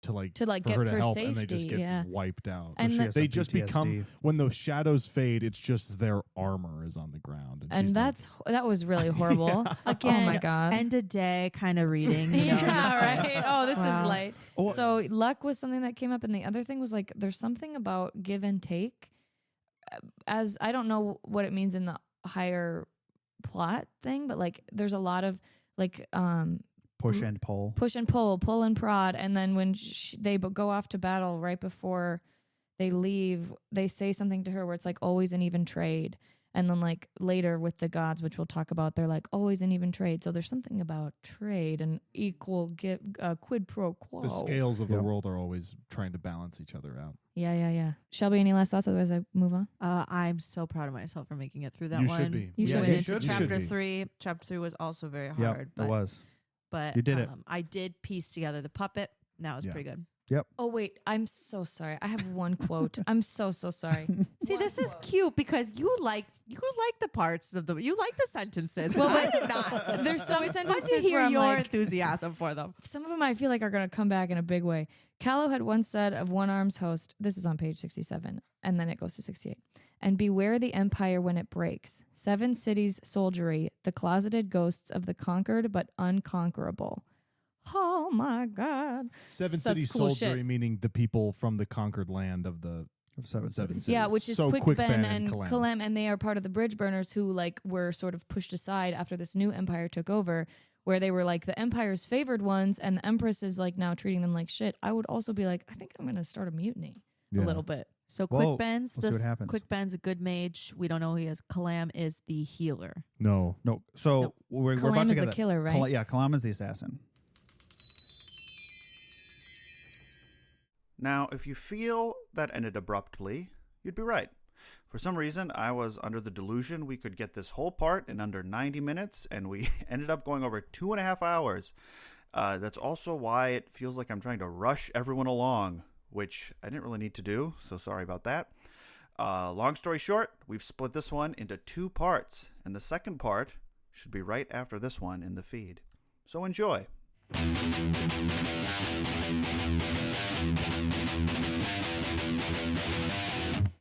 to like for get her to for help, safety. and they just get Yeah. wiped out. And she has They some just PTSD. become, when the shadows fade, it's just their armor is on the ground. And she's like, that was really horrible. Again, Oh my God. End of day kind of reading. You know, just Yeah, like, right. Oh, this Wow. is light. Oh, So luck was something that came up, and the other thing was like there's something about give and take. As I don't know what it means in the higher plot thing, but like there's a lot of like push and pull. push and pull and prod, and then when they go off to battle right before they leave, they say something to her where it's like always an even trade. And then like later with the gods, which we'll talk about, they're like always an even trade. So there's something about trade and equal quid pro quo. the scales of the Yep. world are always trying to balance each other out. Yeah. Shelby, any last thoughts? Otherwise, I move on. I'm so proud of myself for making it through that You one. should be. You We should went be. into You should chapter be. 3. Chapter 3 was also very Yep, hard. it was. But You did it. I did piece together the puppet. And that was Yeah. pretty good. Oh wait, I'm so sorry. I have one quote. I'm so sorry. See, this is cute because you like the parts of you like the sentences. Well, I but did not. there's So some it's fun to sentences hear where I'm your like, enthusiasm for them. some of them I feel like are going to come back in a big way. Callow had once said of One Arm's host, this is on page 67, and then it goes to 68. And beware the empire when it breaks. 7 cities soldiery, the closeted ghosts of the conquered but unconquerable. Oh my God. 7 Such city cool soldiery, shit. meaning the people from the conquered land of the Of seven cities. cities. Yeah, which is so Quick Ben and Kalam. Kalam, and they are part of the bridge burners who like were sort of pushed aside after this new empire took over, where they were like the empire's favored ones, and the empress is like now treating them like shit. I would also be like, I think I'm gonna start a mutiny a Yeah. little bit. So Well, Quick Ben's let's see what happens. Quick Ben's a good mage. We don't know who he is. Kalam is the healer. No. No, so Nope. we're Kalam about to is get the that. killer, right? Yeah, Kalam is the assassin. Now, if you feel that ended abruptly, you'd be right. For some reason, I was under the delusion we could get this whole part in under 90 minutes, and we ended up going over 2.5 hours. That's also why it feels like I'm trying to rush everyone along, which I didn't really need to do, so sorry about that. Long story short, we've split this one into 2 parts, and the second part should be right after this one in the feed. So enjoy.